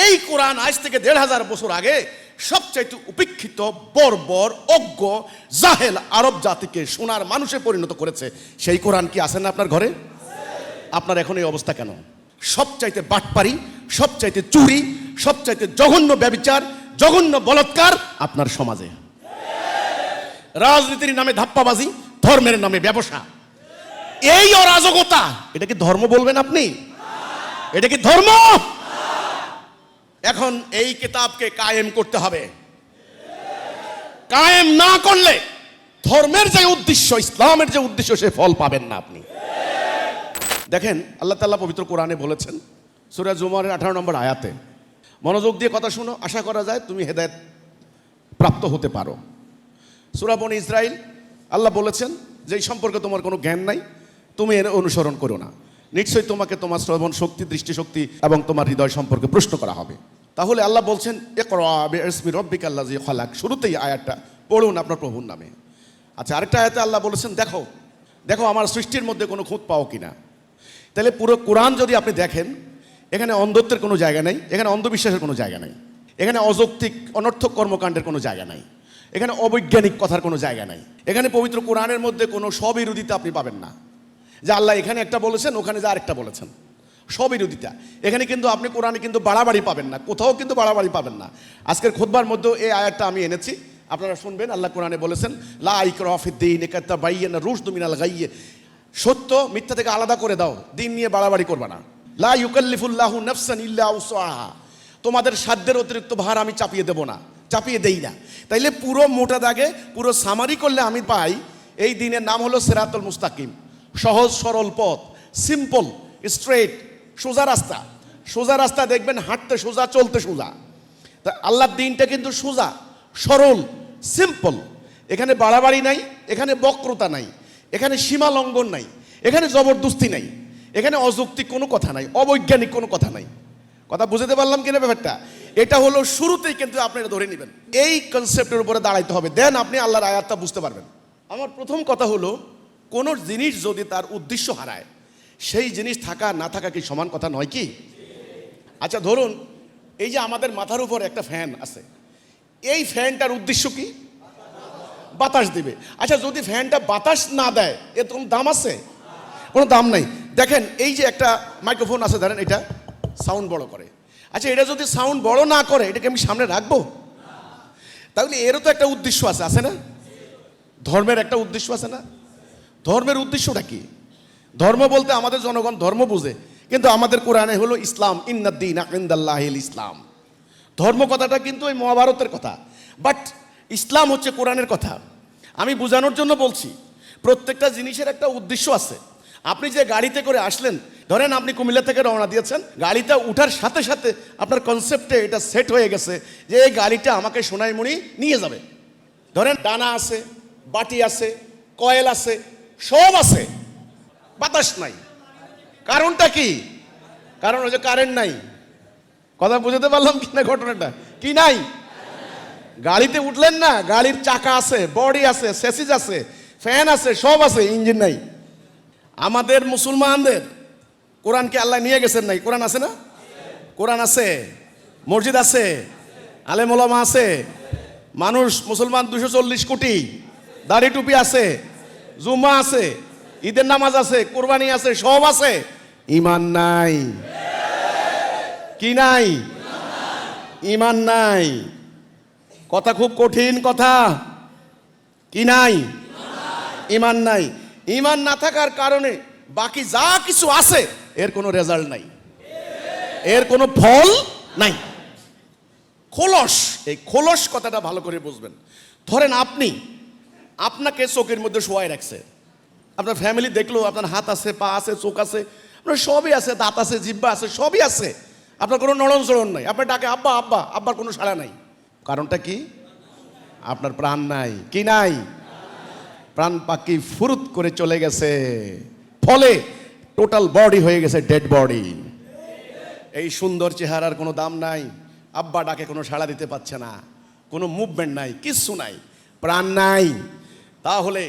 এই কোরআন আজ থেকে ১৫০০ বছর আগে সবচাইতে উপেক্ষিত, বর্বর, অজ্ঞ, জাহেল আরব জাতিকে সোনার মানুষে পরিণত করেছে। সেই কোরআন কি আছে না আপনার ঘরে? আপনার এখন এই অবস্থা কেন? সবচাইতে বাটপারি, সবচাইতে চুরি, সবচাইতে জঘন্য ব্যভিচার, জঘন্য বলাৎকার আপনার সমাজে। রাজনীতির নামে ধাপ্পাবাজি, ধর্মের নামে ব্যবসা, এই অরাজকতা, এটা কি ধর্ম বলবেন আপনি? এটা কি ধর্ম? এখন এই কিতাবকে কায়েম করতে হবে। কায়েম না করলে ধর্মের যে উদ্দেশ্য, ইসলামের যে উদ্দেশ্য, সে ফল পাবেন না আপনি। দেখেন, আল্লাহ তাআলা পবিত্র কোরআনে বলেছেন সূরা জুমারের 18 নম্বর আয়াতে, মনোযোগ দিয়ে কথা শুনো, আশা করা যায় তুমি হেদায়েত প্রাপ্ত হতে পারো। সূরা বনী ইসরাইল আল্লাহ বলেছেন যে এই সম্পর্কে তোমার কোনো জ্ঞান নাই, তুমি এর অনুসরণ করো না, নিশ্চয়ই তোমাকে তোমার শ্রবণ শক্তি, দৃষ্টিশক্তি এবং তোমার হৃদয় সম্পর্কে প্রশ্ন করা হবে। তাহলে আল্লাহ বলছেন ইকরা বিইসমি রাব্বিকাল্লাযী খালাক, শুরুতেই আয়াতটা পড়ুন আপনার প্রভুর নামে। আচ্ছা, আরেকটা আয়াতে আল্লাহ বলেছেন দেখো দেখো আমার সৃষ্টির মধ্যে কোনো খুঁত পাও কিনা। তাহলে পুরো কোরআন যদি আপনি দেখেন, এখানে অন্ধত্বের কোনো জায়গা নেই, এখানে অন্ধবিশ্বাসের কোনো জায়গা নেই, এখানে অযৌক্তিক অনর্থক কর্মকাণ্ডের কোনো জায়গা নাই, এখানে অবৈজ্ঞানিক কথার কোনো জায়গা নাই। এখানে পবিত্র কোরআনের মধ্যে কোনো স্ববিরোধিতা আপনি পাবেন না, যে আল্লাহ এখানে একটা বলেছেন, ওখানে যে আরেকটা বলেছেন, স্ববিরোধিতা। এখানে কিন্তু আপনি কোরআনে কিন্তু বাড়াবাড়ি পাবেন না, কোথাও কিন্তু বাড়াবাড়ি পাবেন না। আজকের খুতবার মধ্যে এই আয়াতটা আমি এনেছি, আপনারা শুনবেন। আল্লাহ কোরআনে বলেছেন লা ইকরাহা ফিদ্দীন কাদ তাবায়্যানা রুশদু মিনাল গায়্য, সত্য মিথ্যা থেকে আলাদা করে দাও, দিন নিয়ে বাড়াবাড়ি করবে না। লা ইউকাল্লিফুল্লাহু নাফসান ইল্লা উসআহা, তোমাদের সাধ্যের অতিরিক্ত ভার আমি চাপিয়ে দেব না, চাপিয়ে দেই না। তাইলে পুরো মোটা দাগে পুরো সামারি করলে আমি পাই এই দিনের নাম হলো সিরাতুল মুস্তাকিম, সহজ সরল পথ, সিম্পল, স্ট্রেট, সোজা রাস্তা। সোজা রাস্তা দেখবেন হাঁটতে সোজা, চলতে সোজা। তা আল্লাহর দিনটা কিন্তু সোজা, সরল, সিম্পল। এখানে বাড়াবাড়ি নাই, এখানে বক্রতা নাই, এখানে সীমা লঙ্ঘন নাই, এখানে জবরদস্তি নাই, এখানে অযৌক্তিক কোনো কথা নাই, অবৈজ্ঞানিক কোনো কথা নাই। কথা বুঝতে পারলাম কিনা ব্যাপারটা? এটা হলো শুরুতেই, কিন্তু আপনি এটা ধরে নেবেন, এই কনসেপ্টের উপরে দাঁড়াইতে হবে, দেন আপনি আল্লাহর আয়াতটা বুঝতে পারবেন। আমার প্রথম কথা হলো, কোন জিনিস যদি তার উদ্দেশ্য হারায়, সেই জিনিস থাকা না থাকা কি সমান কথা নয় কি? আচ্ছা ধরুন, এই যে আমাদের মাথার উপর একটা ফ্যান আছে, এই ফ্যানটার উদ্দেশ্য কি? বাতাস দিবে। আচ্ছা, যদি ফ্যানটা বাতাস না দেয়, এর কোনো দাম আছে? কোনো দাম নাই। দেখেন, এই যে একটা মাইক্রোফোন আছে, ধরেন এটা সাউন্ড বড় করে। আচ্ছা, এটা যদি সাউন্ড বড় না করে, এটাকে আমি সামনে রাখবো? তাহলে এরও তো একটা উদ্দেশ্য আছে, আছে না? ধর্মের একটা উদ্দেশ্য আছে না? ধর্মের উদ্দেশ্যটা কি? ধর্ম বলতে আমাদের জনগণ ধর্ম বুঝে, কিন্তু আমাদের কোরআনে হলো ইসলাম, ইন্নাদ-দীনা ইনদাল্লাহিল ইসলাম। ধর্ম কথাটা কিন্তু ওই মহাভারতের কথা, বাট ইসলাম হচ্ছে কোরআনের কথা। আমি বোঝানোর জন্য বলছি, প্রত্যেকটা জিনিসের একটা উদ্দেশ্য আছে। আপনি যে গাড়িতে করে আসলেন, ধরেন আপনি কুমিল্লা থেকে রওনা দিয়েছেন, গাড়িটা উঠার সাথে সাথে আপনার কনসেপ্টে এটা সেট হয়ে গেছে যে এই গাড়িটা আমাকে সোনাইমুড়ি নিয়ে যাবে। ধরেন ডানা আছে, বাটি আছে, কয়েল আছে, সব আছে, বাতাস নাই। কারণটা কি? কারণ হচ্ছে কারেন্ট নাই। কথা বুঝতে পারলাম কিনা? ঘটনাটা কি নাই? গাড়িতে উঠলেন না, গাড়ির চাকা আছে, বডি আছে, সেসিস আছে, ফ্যান আছে, সব আছে, ইঞ্জিন নাই। আমাদের মুসলমানদের কোরআনকে আল্লাহ নিয়ে গেছেন নাই? কোরআন আছে না? কোরআন আছে, মসজিদ আছে, আলেম ওলামা আছে, মানুষ মুসলমান 240 কোটি, দাড়ি টুপি আছে, জুম্মা আছে, ঈদের নামাজ আছে, কুরবানি আছে, সব আছে। ঈমান নাই। কি নাই? ঈমান নাই। কথা খুব কঠিন কথা। কি নাই? ঈমান নাই। ঈমান না থাকার কারণে বাকি যা কিছু আছে এর কোনো রেজাল্ট নাই, এর কোনো ফল নাই। খোলস, এই খোলস কথাটা ভালো করে বুঝবেন। ধরেন আপনাকে চোখের মধ্যে শোয়াই রাখছে, আপনার ফ্যামিলি দেখলো আপনার হাত আছে, পা আছে, চোখ আছে, আপনার সবই আছে, দাঁত আছে, জিহ্বা আছে, সবই আছে, আপনার কোনো নড়ন চড়ন নাই। আপনার ডাকে আব্বা আব্বা, আব্বার কোনো সাড়া নাই। কারণটা কি? আপনার প্রাণ নাই। কি নাই? প্রাণ পাখি ফুরুত করে চলে গেছে, ফলে টোটাল বডি হয়ে গেছে ডেড বডি। এই সুন্দর চেহারার কোনো দাম নাই, আব্বা ডাকে কোনো সাড়া দিতে পারছে না, কোনো মুভমেন্ট নাই, কিচ্ছু নাই, প্রাণ নাই। তাহলে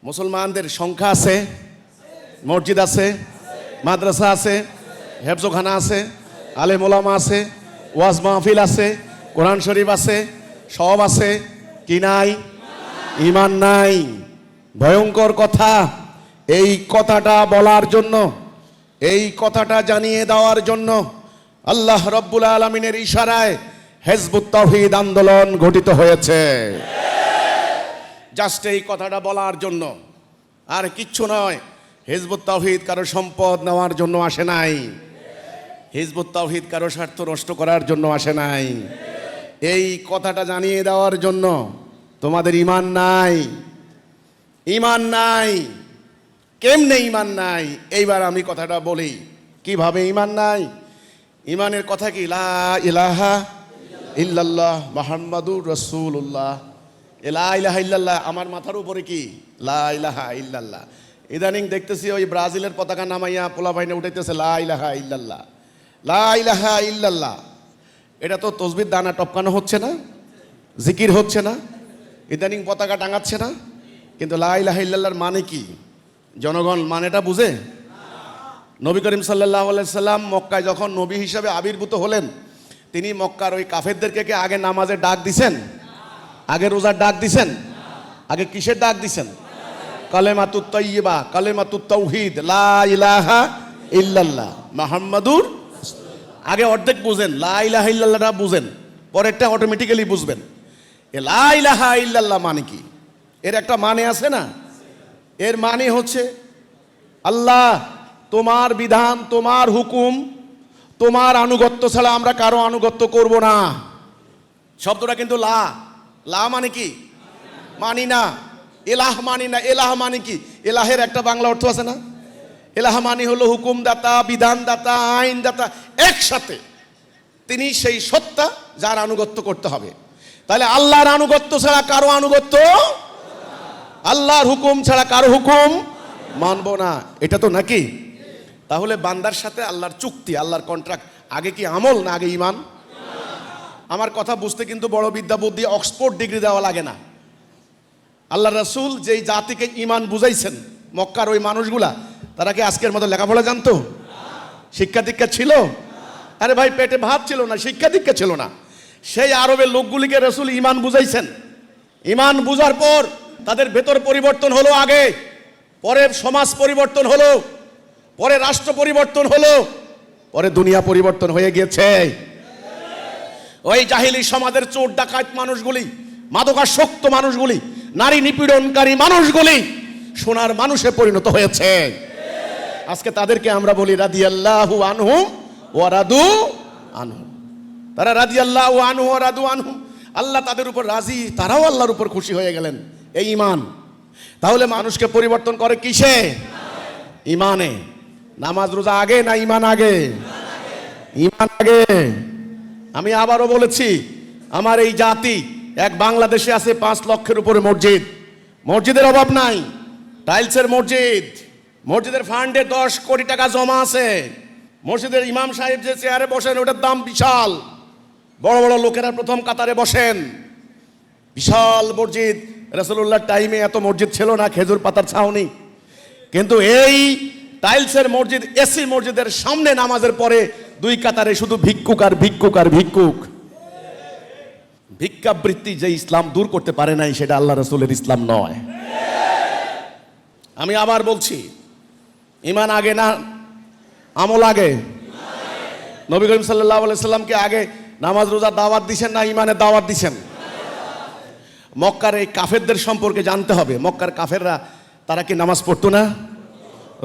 মুসলমানদের সংখ্যা আছে, মসজিদ আছে, মাদ্রাসা আছে, হেফজখানা আছে, আলেম ওলামা আছে, ওয়াজ মাহফিল আছে, কোরআন শরীফ আছে, সব আছে, কি নাই? ঈমান নাই। ভয়ঙ্কর কথা। এই কথাটা বলার জন্য, এই কথাটা জানিয়ে দেওয়ার জন্য আল্লাহ রব্বুল আলামিনের ইশারায় হিজবুত তাওহীদ আন্দোলন গঠিত হয়েছে। জাস্ট এই কথাটা বলার জন্য, আর কিচ্ছু নয়। হিজবুত তাওহীদ কারো সম্পদ নেওয়ার জন্য আসে নাই। হিজবুত তাওহীদ কারো স্বার্থ নষ্ট করার জন্য আসে নাই। এই কথাটা জানিয়ে দেওয়ার জন্য তোমাদের ঈমান নাই, ঈমান নাই। কেমনে ঈমান নাই? এইবার আমি কথাটা বলি কিভাবে ঈমান নাই। ঈমানের কথা কি? লা ইলাহা ইল্লাল্লাহ মুহাম্মাদুর রাসূলুল্লাহ। লা ইলাহা ইল্লাল্লাহ আমার মাথার উপরে কি? লা ইলাহা ইল্লাল্লাহ। ইদানিং দেখতেছি ওই ব্রাজিলের পতাকা নামাইয়া পোলাপাইনে উঠাইতেছে লা ইলাহা ইল্লাল্লাহ, লা ইলাহা ইল্লাল্লাহ। এটা তো তসবির দানা টপকানো হচ্ছে না? জিকির হচ্ছে না? ইদানিং পতাকা টাঙাচ্ছে না? কিন্তু লা ইলাহা ইল্লাল্লাহর মানে কি? জনগণ মানেটা বুঝে? নবী করিম সাল্লাল্লাহু আলাইহি সাল্লাম মক্কায় যখন নবী হিসাবে আবির্ভূত হলেন, তিনি মক্কার ওই কাফেরদেরকে কি আগে নামাজের ডাক দিছেন? আগে রোজার ডাক দিছেন? আগে কিসের ডাক দিছেন? কালেমাতুত তাইয়্যিবা, কালেমাতুত তাওহীদ, লা ইলাহা ইল্লাল্লাহ মুহাম্মাদুর। আগে অর্ধেক বুঝেন, লা ইলাহা ইল্লাল্লাহটা বুঝেন, পরেরটা অটোমেটিক্যালি বুঝবেন। এ লা ইলাহা ইল্লাল্লাহ মানে কি? এর একটা মানে আছে না? এর মানে হচ্ছে আল্লাহ তোমার বিধান, তোমার হুকুম, তোমার আনুগত্য ছাড়া আমরা কারো আনুগত্য করব না। শব্দটা কিন্তু লা, লা মানে কি? মানি না। এলাহ মানি না। এলাহ মানে কি? এলাহের একটা বাংলা অর্থ আছে না? এলাহ মানে হলো হুকুমদাতা, বিধানদাতা, আইনদাতা একসাথে। তিনি সেই সত্তা যার আনুগত্য করতে হবে। তাহলে আল্লাহর আনুগত্য ছাড়া কারো আনুগত্য, আল্লাহর হুকুম ছাড়া কারো হুকুম মানব না। এটা তো নাকি? তাহলে বান্দার সাথে আল্লাহর চুক্তি, আল্লাহর কন্ট্রাক্ট। আগে কি আমল না আগে ঈমান? আমার কথা বুঝতে কিন্তু বড় বিদ্যা বুদ্ধি অক্সফোর্ড ডিগ্রি দেওয়া লাগে না। আল্লাহ রাসূল যেই জাতিকে ঈমান বুঝাইছেন, মক্কার ওই মানুষগুলা, তারা কি আজকের মতো লেখাপড়া জানতো? শিক্ষা দীক্ষা ছিল? আরে ভাই, পেটে ভাত ছিল না, শিক্ষা দীক্ষা ছিল না। সেই আরবের লোকগুলিকে রাসূল ঈমান বুঝাইছেন। ঈমান বুঝার পর তাদের ভেতর পরিবর্তন হলো আগে, পরে সমাজ পরিবর্তন হলো, পরে রাষ্ট্র পরিবর্তন হলো, পরে দুনিয়া পরিবর্তন হয়ে গেছে। ওই জাহিলি সমাজের চোর ডাকাত মানুষগুলি, মাদকাসক্ত মানুষগুলি, নারী নিপীড়নকারী মানুষগুলি সোনার মানুষে পরিণত হয়েছে। আজকে তাদেরকে আমরা বলি রাদিয়াল্লাহু আনহুম ওয়া রাদু আনহু। তারা রাদিয়াল্লাহু আনহু ওয়া রাদু আনহু, আল্লাহ তাদের উপর রাজি, তারাও আল্লাহর উপর খুশি হয়ে গেলেন। এই ঈমান। তাহলে মানুষকে পরিবর্তন করে কিসে? ঈমানে। নামাজ রোজা আগে না ঈমান আগে? ঈমান আগে। আমি আবারও বলেছি, আমার এই জাতি, এক বাংলাদেশে আছে 5 লক্ষের উপরে মসজিদ। মসজিদের অভাব নাই, টাইলসের মসজিদ। মসজিদের ফান্ডে 10 কোটি টাকা জমা আছে। মসজিদের ইমাম সাহেব যে চেয়ারে বসেন ওটার দাম বিশাল। বড় বড় লোকেরা প্রথম কাতারে বসেন। বিশাল মসজিদ। রাসূলুল্লাহর টাইমে এত মসজিদ ছিল না, খেজুর পাতার ছাউনি। কিন্তু এই টাইলসের মসজিদ, এসি মসজিদের সামনে নামাজের পরে 2 কাতারে শুধু ভিক্ষুক আর ভিক্ষুক আর ভিক্ষুক। ভিক্ষাবৃত্তি যে ইসলাম দূর করতে পারে নাই, সেটা আল্লাহ রাসূলের ইসলাম নয়। আমি আবার বলছি, ঈমান আগে না আমল আগে? নবী করিম সাল্লাল্লাহু আলাইহি সাল্লামকে আগে নামাজ রোজা দাওয়াত দিছেন না ঈমানের দাওয়াত দিছেন? মক্কার এই কাফেরদের সম্পর্কে জানতে হবে। মক্কার কাফেররা তারা কি নামাজ পড়তো না?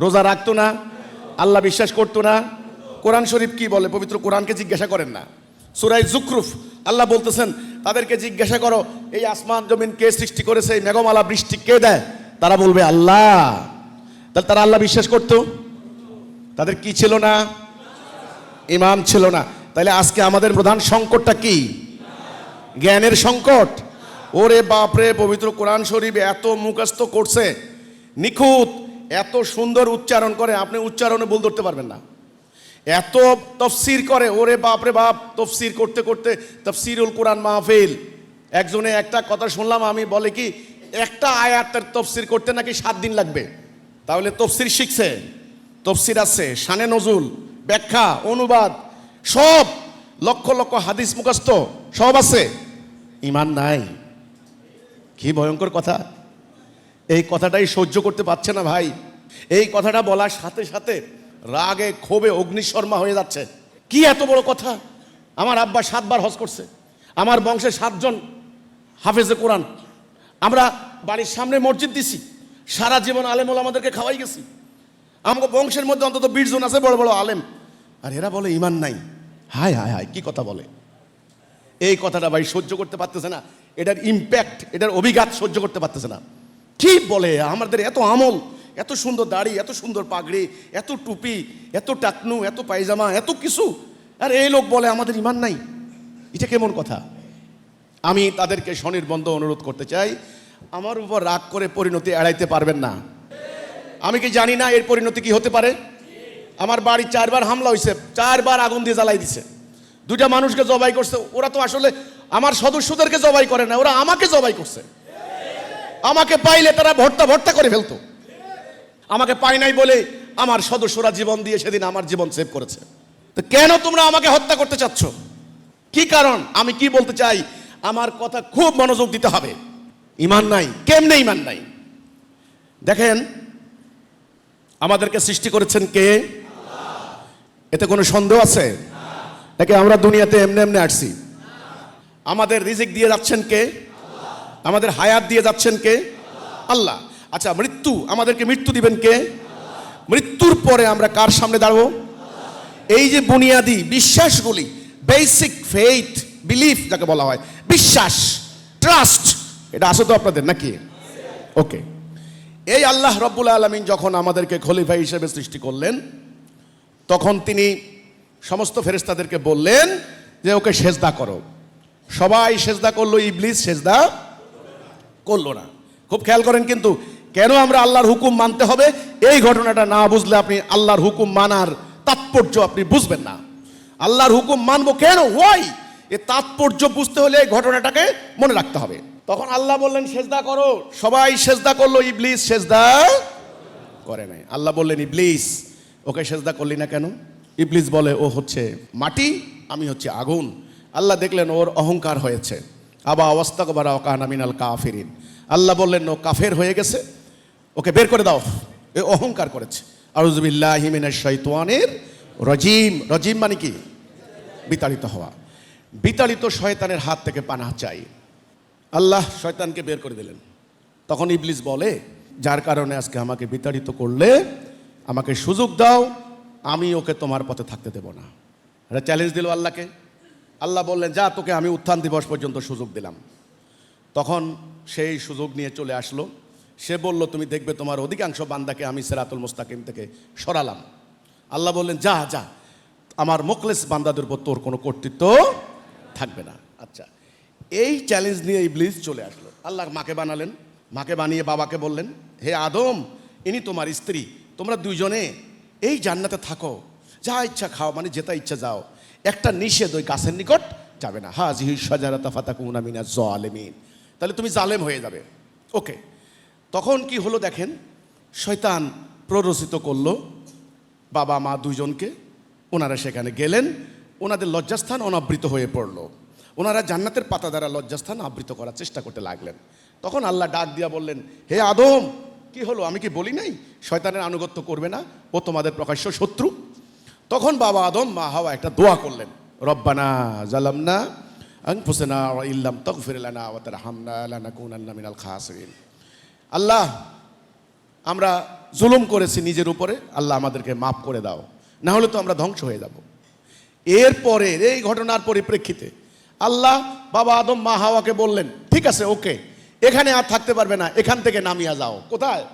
রোজা রাখতো না? আল্লাহ বিশ্বাস করতো না? কোরআন শরীফ কি বলে? পবিত্র কোরআনকে জিজ্ঞাসা করেন না? সূরা যুখরুফ আল্লাহ বলতেছেন, তাদেরকে জিজ্ঞাসা করো এই আসমান জমিন কে সৃষ্টি করেছে, এই মেঘমালা বৃষ্টি কে দেয়? তারা বলবে আল্লাহ। তাহলে তারা আল্লাহ বিশ্বাস করতো? তাদের কি ছিল না? ঈমান ছিল না। তাহলে আজকে আমাদের প্রধান সংকটটা কি? জ্ঞানের সংকট। ওরে বাপরে, পবিত্র কোরআন শরীফ এত মুখস্থ করছে, নিখুঁত, এত সুন্দর উচ্চারণ করে, আপনি উচ্চারণে ভুল ধরতে পারবেন না। এত তফসির করে, ওরে বাপরে বাপ। তফসির করতে করতে তফসিরুল কোরআন মাহফিল। একজনে একটা কথা শুনলাম আমি, বলে কি একটা আয়াতের তফসির করতে নাকি 7 দিন লাগবে। তাহলে তফসির শিখছে, তফসির আছে, শানে নজুল, ব্যাখ্যা, অনুবাদ সব। লক্ষ লক্ষ হাদিস মুখস্থ সব আছে, ঈমান নাই। কি ভয়ঙ্কর কথা! এই কথাটাই সহ্য করতে পারছে না ভাই। এই কথাটা বলার সাথে সাথে রাগে ক্ষোভে অগ্নিশর্মা হয়ে যাচ্ছে। কি এত বড় কথা! আমার আব্বা 7 বার হজ করছে, আমার বংশে 7 জন হাফেজে কোরআন, আমরা বাড়ির সামনে মসজিদ দিছি, সারা জীবন আলেম ওলামাদেরকে খাওয়াই গেছি, আমাকে বংশের মধ্যে অন্তত 20 জন আছে বড় বড় আলেম, আর এরা বলে ঈমান নাই। হায় হায় হায়, কি কথা বলে! এই কথাটা ভাই সহ্য করতে পারতেছে না, এটার ইম্প্যাক্ট, এটার অভিঘাত সহ্য করতে পারতেছে না। কি বলে! আমাদের এত আমল, এত সুন্দর দাড়ি, এত সুন্দর পাগড়ি, এত টুপি, এত টাকনু, এত পায়জামা, এত কিছু, আর এই লোক বলে আমাদের ঈমান নাই। এটা কেমন কথা! আমি তাদেরকে স্বনির্বন্ধ অনুরোধ করতে চাই, আমার উপর রাগ করে পরিণতি এড়াইতে পারবেন না। আমি কি জানি না এর পরিণতি কি হতে পারে? আমার বাড়ি 4 বার হামলা হয়েছে, 4 বার আগুন দিয়ে জ্বালাই দিছে, 2টা মানুষকে জবাই করছে। ওরা তো আসলে আমার সদস্যদেরকে জবাই করে না, ওরা আমাকে জবাই করছে। আমাকে পাইলে তারা ভর্তা ভর্তা করে ফেলতো, আমাকে পাই নাই বলে আমার সদস্যরা জীবন দিয়ে সেদিন আমার জীবন সেভ করেছে। তো কেন তোমরা আমাকে হত্যা করতে চাচ্ছ? কি কারণ? আমি কি বলতে চাই, আমার কথা খুব মনোযোগ দিতে হবে। ঈমান নাই, কেমনে ঈমান নাই? দেখেন, আমাদেরকে সৃষ্টি করেছেন কে? এতে কোনো সন্দেহ আছে নাকি আমরা দুনিয়াতে এমনি এমনি আসছি? আমাদের রিজিক দিয়ে যাচ্ছেন কে? আমাদের হায়াত দিয়ে যাচ্ছেন কে? আল্লাহ। আচ্ছা, মৃত্যু, আমাদেরকে মৃত্যু দিবেন কে? মৃত্যুর পরে আমরা কার সামনে দাঁড়াবো? এই যে বুনিয়াদি বিশ্বাসগুলি, বেসিক ফেইথ, বিলিফ যাকে বলা হয়, বিশ্বাস, ট্রাস্ট, এটা আছে তো আপনাদের নাকি? ওকে। এই আল্লাহ রব্বুল আলামিন যখন আমাদেরকে খলিফা হিসেবে সৃষ্টি করলেন, তখন তিনি সমস্ত ফেরেশতাদেরকে বললেন যে ওকে সেজদা করো। সবাই সেজদা করলো, ইবলিস সেজদা করলো না। খুব খেয়াল করেন কিন্তু, কেন আমরা আল্লাহর হুকুম মানতে হবে, এই ঘটনাটা না বুঝলে আপনি আল্লাহর হুকুম মানার তাৎপর্য আপনি বুঝবেন না। আল্লাহর হুকুম মানবো কেন, ওয়াই, এ তাৎপর্য বুঝতে হলে এই ঘটনাটাকে মনে রাখতে হবে। তখন আল্লাহ বললেন সেজদা করো, সবাই সেজদা করলো, ইবলিস সেজদা করে নাই। আল্লাহ বললেন, ইবলিস ওকে সেজদা করলি না কেন? ইবলিস বলে, ও হচ্ছে মাটি, আমি হচ্ছে আগুন। আল্লাহ দেখলেন ওর অহংকার হয়েছে, আবা ওয়াস্তাকবারা ওয়া কানা মিনাল কাফিরিন। আল্লাহ বললেন ও কাফের হয়ে গেছে, ওকে বের করে দাও, এ অহংকার করেছে। আউযু বিল্লাহি মিনাশ শাইতানির রাজিম। রাজিম মানে কি? বিতাড়িত হওয়া। বিতাড়িত শয়তানের হাত থেকে পানাহ চাই। আল্লাহ শয়তানকে বের করে দিলেন। তখন ইবলিস বলে, যার কারণে আজকে আমাকে বিতাড়িত করলে, আমাকে সুযোগ দাও, আমি ওকে তোমার পথে থাকতে দেব না। এটা চ্যালেঞ্জ দিল আল্লাহকে। আল্লাহ বললেন, যা, তোকে আমি উত্থান দিবস পর্যন্ত সুযোগ দিলাম। তখন সেই সুযোগ নিয়ে চলে আসলো। সে বলল, তুমি দেখবে তোমার অধিকাংশ বান্দাকে আমি সিরাতুল মুস্তাকিম থেকে সরালাম। আল্লাহ বললেন, যা যা, আমার মুখলেস বান্দাদের উপর তোর কোনো কর্তৃত্ব থাকবে না। আচ্ছা, এই চ্যালেঞ্জ নিয়ে ইবলিস চলে আসলো। আল্লাহ মাকে বানালেন, মাকে বানিয়ে বাবাকে বললেন, হে আদম, ইনি তোমার স্ত্রী, তোমরা দুইজনে এই জান্নাতে থাকো, যা ইচ্ছা খাও, মানে যেটা ইচ্ছা যাও, একটা নিষেধ, ওই গাছের নিকট যাবে না। হাযিহি শাজারাতা ফাতাকুনা মিনাজ জালিমিন, তাহলে তুমি জালেম হয়ে যাবে। ওকে। তখন কি হলো দেখেন, শয়তান প্ররোচিত করলো বাবা মা দুইজনকে। ওনারা সেখানে গেলেন, ওনাদের লজ্জাস্থান অনাবৃত হয়ে পড়লো। ওনারা জান্নাতের পাতা দ্বারা লজ্জাস্থান আবৃত করার চেষ্টা করতে লাগলেন। তখন আল্লাহ ডাক দিয়া বললেন, হে আদম, কি হলো, আমি কি বলি নাই শয়তানের আনুগত্য করবে না, ও তোমাদের প্রকাশ্য শত্রু? তখন বাবা আদম মা হাওয়া একটা দোয়া করলেন, রব্বানা জালামনা আনফুসানা ওয়া ইল্লাম তাগফির লানা ওয়া তারহামনা লানাকুনান্না মিনাল খাসিরিন। আল্লাহ, আমরা জুলুম করেছি নিজের উপরে, আল্লাহ আমাদেরকে মাফ করে দাও, না হলে তো আমরা ধ্বংস হয়ে যাব। এরপরে এই ঘটনার পরিপ্রেক্ষিতে আল্লাহ বাবা আদম মা হাওয়াকে বললেন, ঠিক আছে, ওকে, এখানে আর থাকতে পারবে না, এখান থেকে নামিয়া যাও। কোথায়?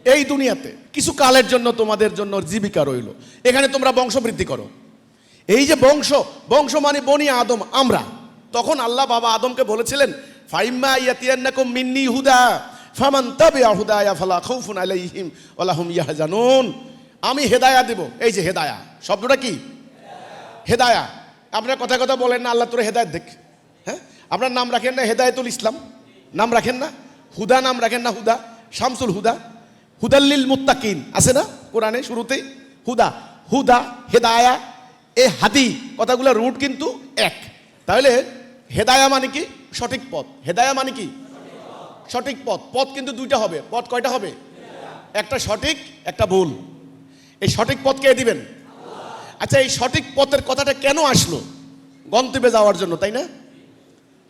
এই দুনিয়াতে কিছু কালের জন্য তোমাদের জন্য জীবিকা রইল, এখানে তোমরা বংশবৃদ্ধি করো। এই যে বংশ, বংশ মানে বনি আদম, আমরা। তখন আল্লাহ বাবা আদমকে বলেছিলেন, ফাইম্মা ইয়াতিয়ান্নাকুম মিন্নি হুদা ফামান তাবিআ হুদায়া ফালা খাউফুন আলাইহিম ওয়া লাহুম ইয়াহজানুন। আমি হেদায়া দেব। এই যে হেদায়া শব্দটা কি? হেদায়া। আপনারা কথা কথা বলেন না, আল্লাহ তোর হেদায়েত দেখ। হ্যাঁ, আপনার নাম রাখেন না হেদায়েতুল ইসলাম, নাম রাখেন না হুদা, নাম রাখেন না হুদা, শামসুল হুদা, হুদাল্লিল মুত্তাকিন আছে না কোরআনে শুরুতেই? হুদা, হুদা, হেদায়া, এই হাদি কথাগুলো রুট কিন্তু এক। তাহলে হেদায়া মানে কি? সঠিক পথ। হেদায়া মানে কি? সঠিক পথ। পথ কিন্তু দুইটা হবে। পথ কয়টা হবে? একটা সঠিক, একটা ভুল। এই সঠিক পথ কে দিবেন? আচ্ছা, এই সঠিক পথের কথাটা কেন আসলো? গন্তব্যে যাওয়ার জন্য, তাই না?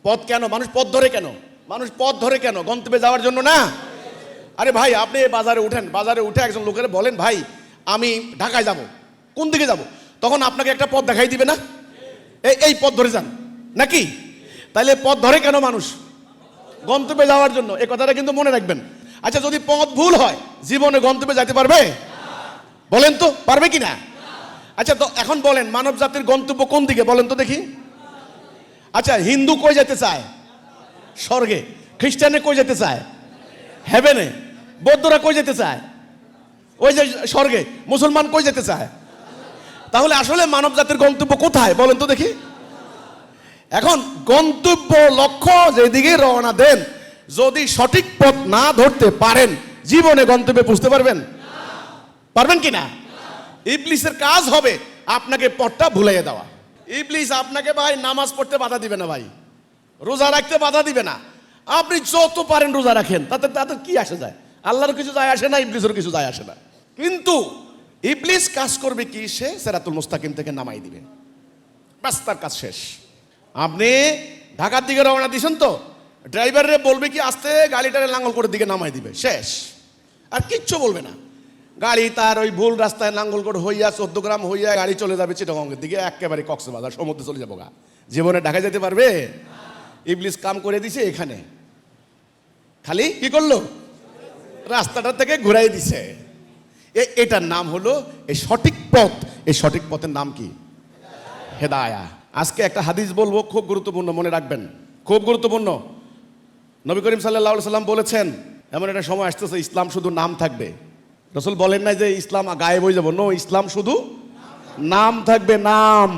পথ কেন মানুষ পথ ধরে? কেন মানুষ পথ ধরে? কেন গন্তব্যে যাওয়ার জন্য না? আরে ভাই, আপনি বাজারে উঠেন, বাজারে উঠে একজন লোকের বলেন, ভাই আমি ঢাকায় যাব, কোন দিকে যাব? তখন আপনাকে একটা পথ দেখাই দিবে না? এই পথ ধরে যান, নাকি? তাইলে পথ ধরে কেন মানুষ? গন্তব্যে যাওয়ার জন্য। এই কথাটা কিন্তু মনে রাখবেন। আচ্ছা, যদি পথ ভুল হয়, জীবনে গন্তব্যে যাইতে পারবে? বলেন তো, পারবে কি না? আচ্ছা, তো এখন বলেন, মানব জাতির গন্তব্য কোন দিকে বলেন তো দেখি? আচ্ছা, হিন্দু কই যেতে চায়? স্বর্গে। খ্রিস্টানে কই যেতে চায়? হেভেনে। বৌদ্ধরা কই যেতে চায়? ওই যে স্বর্গে। মুসলমান কই যেতে চায়? তাহলে আসলে মানব জাতির গন্তব্য কোথায় বলেন তো দেখি? এখন গন্তব্য, লক্ষ্য যেদিকে রওনা দেন, যদি সঠিক পথ না ধরতে পারেন, জীবনে গন্তব্যে পৌঁছতে পারবেন? পারবেন কি না? ইবলিসের কাজ হবে আপনাকে পথটা ভুলিয়ে দেওয়া। ইবলিস আপনাকে ভাই নামাজ পড়তে বাধা দিবে না, ভাই রোজা রাখতে বাধা দিবে না। আপনি যত পারেন রোজা রাখেন, তাতে কি আসে যায়? আল্লাহর কিছু যায় আসে না, ইবলিসের কিছু যায় আসে না। কিন্তু ইবলিস কাজ করবে কি? সে সিরাতুল মুস্তাকিম থেকে নামাই দিবে, ব্যাস, তার কাজ শেষ। আপনি ঢাকার দিকে রওনা দিয়েছেন, তো ড্রাইভারে বলবে কি আস্তে গাড়িটারে লাঙ্গলকোটের দিকে নামাই দিবে, শেষ। আর কিচ্ছু বলবে না। গাড়ি তার ওই ভুল রাস্তায় লাঙ্গলকোট হইয়া 14 গ্রাম হইয়া গাড়ি চলে যাবে চিটাগংয়ের দিকে, একেবারে কক্সবাজার সমুদ্রে চলে যাবো গা। জীবনে ঢাকা যেতে পারবে? ইবলিস কাম করে দিছে এখানে, খালি কি করলো? রাস্তাটা থেকে ঘুরাই দিছে। এটার নাম হলো এই সঠিক পথ। এই সঠিক পথের নাম কি? হেদায়া। আজকে একটা হাদিস বলবো, খুব গুরুত্বপূর্ণ, মনে রাখবেন, খুব গুরুত্বপূর্ণ। নবী করিম সাল্লাল্লাহু আলাইহি সাল্লাম বলেছেন, এমন একটা সময় আসতেছে ইসলাম শুধু নাম থাকবে। রাসূল বলেন নাই যে ইসলাম গায়েব হয়ে যাবো, নো, ইসলাম শুধু নাম থাকবে, নাম।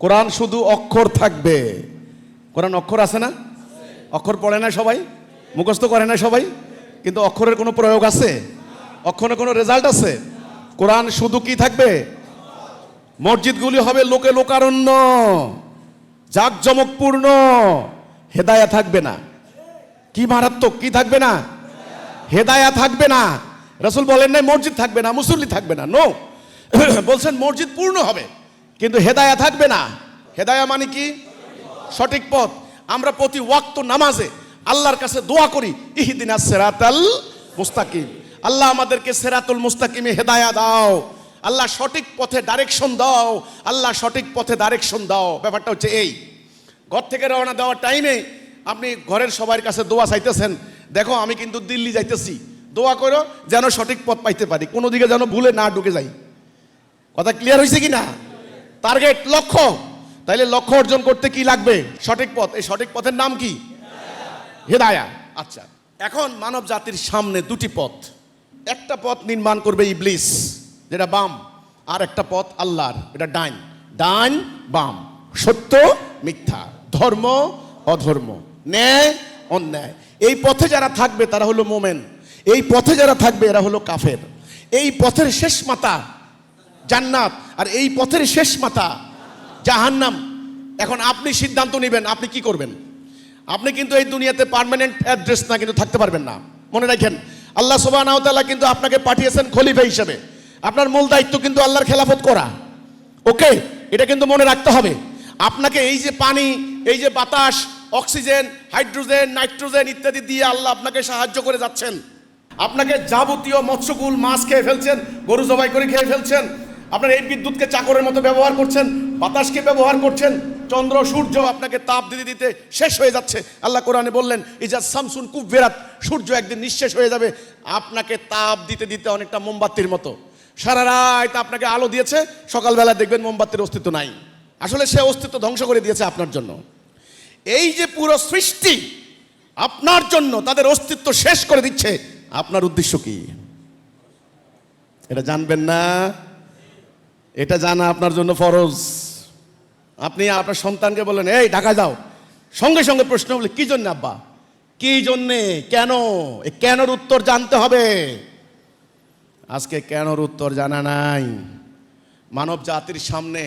কোরআন শুধু অক্ষর থাকবে। কোরআন অক্ষর আছে না? অক্ষর পড়ে না সবাই, মুখস্থ করে না সবাই, কিন্তু অক্ষরের কোনো প্রয়োগ আছে? অক্ষরের কোনো রেজাল্ট আছে? কোরআন শুধু কি থাকবে? মসজিদগুলি হবে লোকে লোকারণ্য, জাঁকজমকপূর্ণ, হেদায়া থাকবে না। কি মারাত্মক! কি থাকবে না? হেদায়া থাকবে না। রাসূল বলেন নাই মসজিদ থাকবে না, মুসল্লি থাকবে না, নো। বলছেন মসজিদ পূর্ণ হবে, কিন্তু হেদায়া থাকবে না। হেদায়া মানে কি? সঠিক পথ। আমরা প্রতি ওয়াক্ত নামাজে আল্লাহর কাছে দোয়া করি, ইহদিনাস সিরাতাল মুস্তাকিম, আল্লাহ আমাদেরকে সিরাতুল মুস্তাকিমে হেদায়া দাও, আল্লাহ সঠিক পথে ডাইরেকশন দাও, আল্লাহ সঠিক পথে ডাইরেকশন দাও। ব্যাপারটা হচ্ছে এই, ঘর থেকে রওনা দেওয়ার টাইমে আপনি ঘরের সবার কাছে দোয়া চাইতেছেন, দেখো আমি কিন্তু দিল্লি যাইতেছি, দোয়া করো যেন সঠিক পথ পাইতে পারি, কোনো দিকে যেন ভুলে না ঢুকে যাই। কথা ক্লিয়ার হয়েছে কি না? টার্গেট, লক্ষ্য। তাইলে লক্ষ্য অর্জন করতে কি লাগবে? সঠিক পথ। এই সঠিক পথের নাম কি? হেদায়া। আচ্ছা, এখন মানব জাতির সামনে দুটি পথ। একটা পথ নির্মাণ করবে ইবলিস, যেটা বাম, আর একটা পথ আল্লাহর, এটা ডাইন। ডাইন বাম, সত্য মিথ্যা, ধর্ম অধর্ম, ন্যায় অন্যায়। এই পথে যারা থাকবে তারা হলো মোমেন, এই পথে যারা থাকবে এরা হলো কাফের। এই পথের শেষ মাথা জান্নাত, আর এই পথের শেষ মাথা জাহান্নাম। এখন আপনি সিদ্ধান্ত নেবেন আপনি কি করবেন। আপনি কিন্তু এই দুনিয়াতে পার্মানেন্ট অ্যাড্রেস না, কিন্তু থাকতে পারবেন না। মনে রাখেন, আল্লাহ সুবহানাহু ওয়া তাআলা কিন্তু আপনাকে পাঠিয়েছেন খলিফা হিসেবে। আপনার মূল দায়িত্ব কিন্তু আল্লাহর খেলাফত করা। ওকে, এটা কিন্তু মনে রাখতে হবে। আপনাকে এই যে পানি, এই যে বাতাস, অক্সিজেন, হাইড্রোজেন, নাইট্রোজেন ইত্যাদি দিয়ে আল্লাহ আপনাকে সাহায্য করে যাচ্ছেন। আপনাকে যাবতীয় মৎস্যকুল মাছ খেয়ে ফেলছেন, গরু জবাই করে খেয়ে ফেলছেন, আপনার এই বিদ্যুৎকে চাকরের মতো ব্যবহার করছেন, বাতাসকে ব্যবহার করছেন, চন্দ্র সূর্য আপনাকে তাপ দিতে দিতে শেষ হয়ে যাচ্ছে। আল্লাহ কোরআনে বললেন, ইজা শামসুন কুব্বিরাত, সূর্য একদিন নিঃশেষ হয়ে যাবে। আপনাকে তাপ দিতে দিতে অনেকটা মোমবাতির মতো, সারা রাত আপনাকে আলো দিয়েছে, সকালবেলা দেখবেন মোমবাতির অস্তিত্ব নাই। আসলে সে অস্তিত্ব ধ্বংস করে দিয়েছে আপনার জন্য। এই যে পুরো সৃষ্টি আপনার জন্য তাদের অস্তিত্ব শেষ করে দিচ্ছে, আপনার উদ্দেশ্য কি? এটা জানবেন না? এটা জানা আপনার জন্য ফরজ। আপনি আপনার সন্তানকে বলেন, এই ঢাকা যাও, সঙ্গে সঙ্গে প্রশ্ন বলে, কি জন্য আব্বা? কি জন্যে? কেন? এই কেনর উত্তর জানতে হবে। আজকে কেনর উত্তর জানা নাই, মানব জাতির সামনে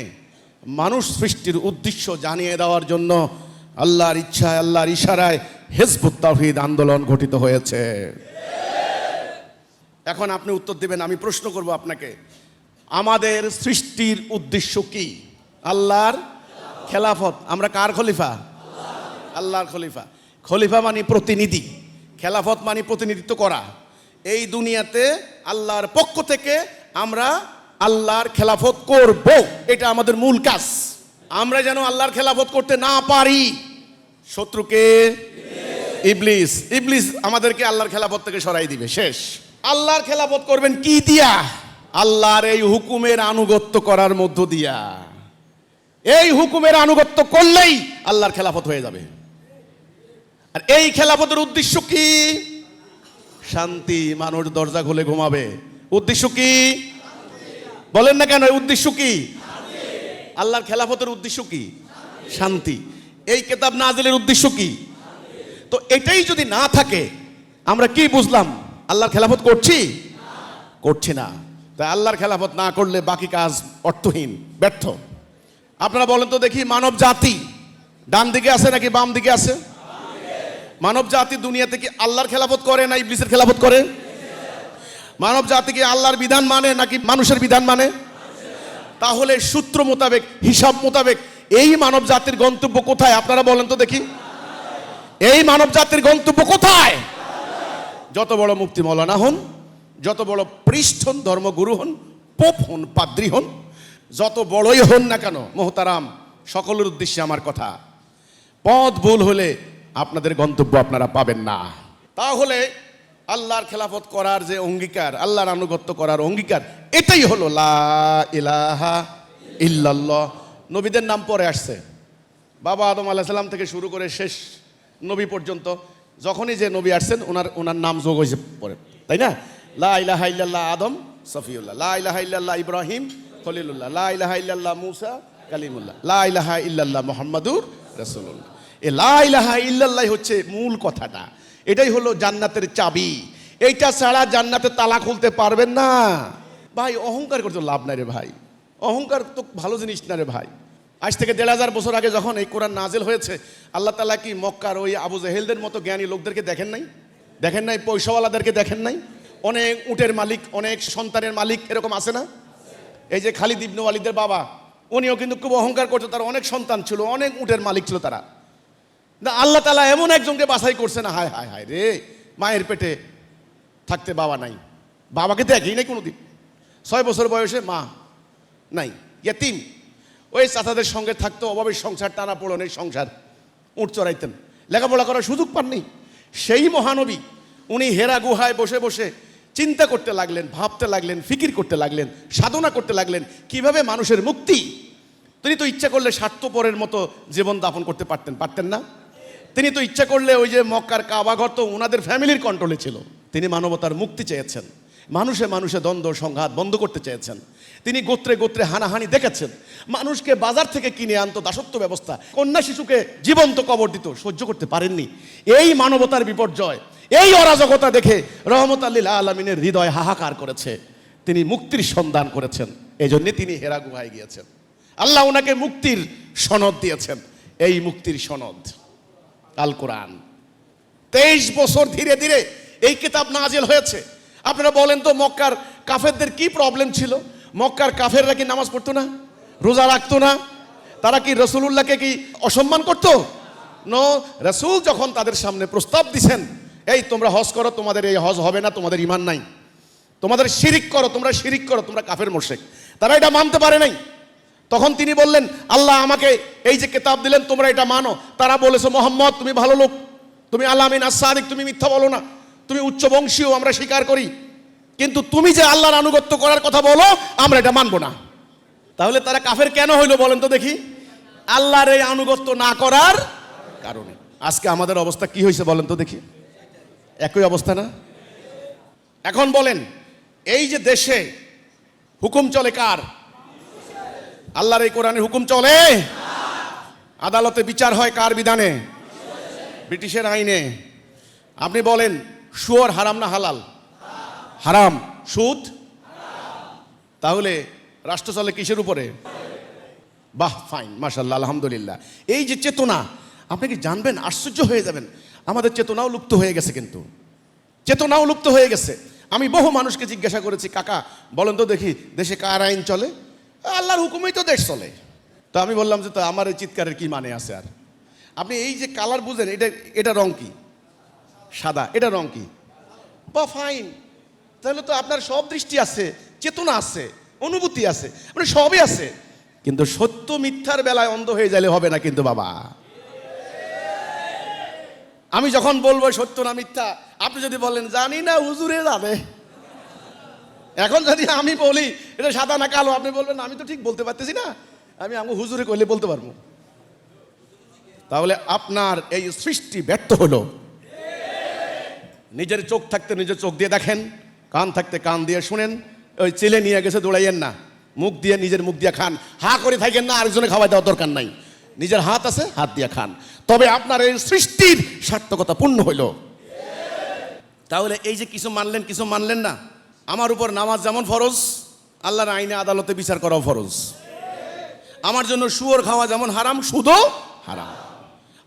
মানুষ সৃষ্টির উদ্দেশ্য জানিয়ে দেওয়ার জন্য আল্লাহর ইচ্ছায়, আল্লাহর ইশারায় হিজবুত তাওহীদ আন্দোলন গঠিত হয়েছে। এখন আপনি উত্তর দিবেন, আমি প্রশ্ন করব আপনাকে, আমাদের সৃষ্টির উদ্দেশ্য কি? আল্লাহর খেলাফত। আমরা কার খলিফা? আল্লাহর খলিফা। খলিফা মানে প্রতিনিধি, খেলাফত মানে প্রতিনিধিত্ব করা। এই দুনিয়াতে আল্লাহর পক্ষ থেকে আমরা আল্লাহর খেলাফত করব, এটা আমাদের মূল কাজ। আমরা যেন আল্লাহর খেলাফত করতে না পারি, শত্রুকে ইবলিস, ইবলিস আমাদেরকে আল্লাহর খেলাফত থেকে সরাই দিবে, শেষ। আল্লাহর খেলাফত করবেন কি দিয়া? আল্লাহর এই হুকুমের আনুগত্য করার মধ্য দিয়া। এই হুকুমের আনুগত্য করলেই আল্লাহর খেলাফত হয়ে যাবে। আর এই খেলাফতের উদ্দেশ্য কি? শান্তি। মানুষ দরজা খুলে ঘুমাবে। উদ্দেশ্য কি? বলেন না কেন, উদ্দেশ্য কি? আল্লাহর খেলাফতের উদ্দেশ্য কি? শান্তি। এই কিতাব নাজিলের উদ্দেশ্য কি? তো এটাই যদি না থাকে, আমরা কি বুঝলাম? আল্লাহর খেলাফত করছি না। তাই আল্লাহর খেলাফত না করলে বাকি কাজ অর্থহীন, ব্যর্থ। আপনারা বলেন তো দেখি, মানব জাতি ডান দিকে আছে নাকি বাম দিকে আছে? মানব জাতি দুনিয়াতে কি আল্লাহর খেলাফত করে না ইবলিসের খেলাফত করে? মানব জাতি কি আল্লাহর বিধান মানে নাকি মানুষের বিধান মানে? তাহলে সূত্র মোতাবেক, হিসাব মোতাবেক এই মানব জাতির গন্তব্য কোথায়? আপনারা বলেন তো দেখি, এই মানব জাতির গন্তব্য কোথায়? যত বড় মুফতি মৌলানা হন, যত বড় পৃষ্ঠ হন, ধর্মগুরু হন, পোপ হন, পাদ্রী হন, যত বড়ই হন না কেন মোহতারাম, সকলের উদ্দেশ্যে আমার কথা, পথ ভুল হলে আপনাদের গন্তব্য আপনারা পাবেন না। তাহলে আল্লাহর খেলাফত করার যে অঙ্গীকার, আল্লাহর আনুগত্য করার অঙ্গীকার, এটাই হলো লা ইলাহা ইল্লাল্লাহ। নবীদের নাম পরে আসছে, বাবা আদম আলাইহিস সালাম থেকে শুরু করে শেষ নবী পর্যন্ত যখনই যে নবী আসছেন ওনার নাম যোগ হয়েছে পরে, তাই না? লা ইলাহা ইল্লাল্লাহ আদম সফিউল্লাহ, লা ইলাহা ইল্লাল্লাহ ইব্রাহিম খলিলুল্লাহ, লা ইলাহা ইল্লাল্লাহ মুসা কালিমুল্লাহ, লা ইলাহা ইল্লাল্লাহ মুহাম্মাদুর রাসূলুল্লাহ। এই লা ইলাহা ইল্লাল্লাহ হচ্ছে মূল কথাটা, এটাই হলো জান্নাতের চাবি। এইটা ছাড়া জান্নাতের তালা খুলতে পারবেন না। ভাই অহংকার করতে লাভ নাই রে ভাই, অহংকার তো ভালো জিনিস না রে ভাই। আজ থেকে ১,৫০০ বছর আগে যখন এই কোরআন নাজিল হয়েছে, আল্লাহ তাআলা কি মক্কার ওই আবু জেহেলদের মতো জ্ঞানী লোকদেরকে দেখেন নাই? পয়সাওয়ালাদেরকে দেখেন নাই? অনেক উটের মালিক, অনেক সন্তানের মালিক এরকম আছে না? এই যে খালিদ ইবনে ওয়ালিদের বাবা, উনিও কিন্তু খুব অহংকার করতো, তার অনেক সন্তান ছিল, অনেক উটের মালিক ছিল তারা। না, আল্লাহ তাআলা এমন একজনকে বাছাই করছে না, হায় হায় হায় রে, মায়ের পেটে থাকতে বাবা নাই, বাবাকে দেখেই নাই কোনোদিন। ৬ বছর বয়সে মা নাই, ইয়াতিম, ওই চাচাদের সঙ্গে থাকতো, অভাবের সংসার, টানা পোড়নের সংসার, উট চড়াইতেন, লেখাপড়া করার সুযোগ পাননি। সেই মহানবী উনি হেরা গুহায় বসে বসে চিন্তা করতে লাগলেন, ভাবতে লাগলেন, ফিকির করতে লাগলেন, সাধনা করতে লাগলেন কিভাবে মানুষের মুক্তি। তিনি তো ইচ্ছা করলে স্বার্থপরের মতো জীবন যাপন করতে পারতেন না? তিনি তো ইচ্ছা করলে ওই যে মক্কার কাবাঘর তো ওনাদের ফ্যামিলির কন্ট্রোলে ছিল। তিনি মানবতার মুক্তি চেয়েছেন, মানুষে মানুষে দ্বন্দ্ব সংঘাত বন্ধ করতে চেয়েছেন। তিনি গোত্রে গোত্রে হানাহানি দেখেছেন, মানুষকে বাজার থেকে কিনে আনতো, দাসত্ব ব্যবস্থা, কন্যা শিশুকে জীবন্ত কবর দিত, সহ্য করতে পারেননি। এই মানবতার বিপর্যয়, এই অরাজকতা দেখে রহমত লিল আলামিনের হৃদয় হাহাকার করেছে। তিনি মুক্তির সন্ধান করেছেন, এই জন্যে তিনি হেরা গুহায় গিয়েছেন। আল্লাহ ওনাকে মুক্তির সনদ দিয়েছেন, এই মুক্তির সনদ আল কোরআন। 23 বছর ধীরে ধীরে এই কিতাব নাজিল হয়েছে। আপনারা বলেন তো, মক্কার কাফেরদের কি প্রবলেম ছিল? মক্কার কাফেররা কি নামাজ পড়তো না, রোজা রাখতো না? তারা কি রাসূলুল্লাহকে কি অসম্মান করতো? নো, রাসূল যখন তাদের সামনে প্রস্তাব দিছেন, এই তোমরা হজ করো, তোমাদের এই হজ হবে না, তোমাদের ঈমান নাই, তোমাদের শিরিক করো, তোমরা কাফের মুশরিক, তারা এটা মানতে পারে নাই। তখন তিনি বললেন, আল্লাহ আমাকে এই যে কিতাব দিলেন, তোমরা এটা মানো। তারা বলেছে, মোহাম্মদ তুমি ভালো লোক, তুমি আল-আমিন আস-সাদিক, তুমি মিথ্যা বলো না, তুমি উচ্চ বংশীয়, আমরা স্বীকার করি, কিন্তু তুমি যে আল্লাহর আনুগত্য করার কথা বলো, আমরা এটা মানবো না। তাহলে তারা কাফের কেন হইলো বলেন তো দেখি? আল্লাহর এই আনুগত্য না করার কারণে। আজকে আমাদের অবস্থা কি হয়েছে বলেন তো দেখি? একই অবস্থা না? এখন বলেন, এই যে দেশে হুকুম চলে কার? আল্লাহর এই কোরআনের হুকুম চলে। আদালতে বিচার হয় কার বিধানে? ব্রিটিশের আইনে। আপনি বলেন, সুদ হারাম না হালাল? হারাম। সুদ? তাহলে রাষ্ট্র চলে কিসের উপরে? বাহ, ফাইন, মাশাআল্লাহ, আলহামদুলিল্লাহ। এই যে চেতনা, আপনি কি জানবেন, আশ্চর্য হয়ে যাবেন, আমাদের চেতনাও লুপ্ত হয়ে গেছে, কিন্তু চেতনাও লুপ্ত হয়ে গেছে। আমি বহু মানুষকে জিজ্ঞাসা করেছি, কাকা বলেন তো দেখি দেশে কার আইন চলে? আল্লাহর হুকুমেই তো দেশ চলে। তো আমি বললাম যে তো আমার এই চিৎকারের কি মানে আছে? আর আপনি এই যে কালার বুঝেন, এটা রং কি? সাদা। এটা রং কি? বা ফাইন, তাহলে তো আপনার সব দৃষ্টি আছে, চেতনা আছে, অনুভূতি আছে, মানে সবই আছে, কিন্তু সত্য মিথ্যার বেলায় অন্ধ হয়ে গেলে হবে না কিন্তু বাবা। আমি যখন বলবো সত্য না মিথ্যা, আপনি যদি বলেন জানি না, হুজুরে জানে। এখন যদি আমি বলি এটা সাদা না কালো, আপনি বলবেন আমি তো ঠিক বলতে পারতেছি না, আমি হুজুরে কইলে বলতে পারবো। তাহলে আপনার এই সৃষ্টি ব্যর্থ হলো। নিজের চোখ থাকতে নিজের চোখ দিয়ে দেখেন, কান থাকতে কান দিয়ে শুনেন। ওই চেলে নিয়ে গেছে দৌড়াইয়েন না, মুখ দিয়ে নিজের মুখ দিয়ে খান, হা করে থাকেন না, আরেকজনে খাওয়াই দেওয়ার দরকার নাই। নিজের হাত আছে, হাত দিয়ে খান, তবে আপনার এই সৃষ্টির সার্থকতা পূর্ণ হইল। তাহলে এই যে কিছু মানলেন কিছু মানলেন না, আমার উপর নামাজ যেমন ফরজ, আল্লাহর আইনে আদালতে বিচার করাও ফরজ। আমার জন্য শুয়োর খাওয়া যেমন হারাম, সুদও হারাম।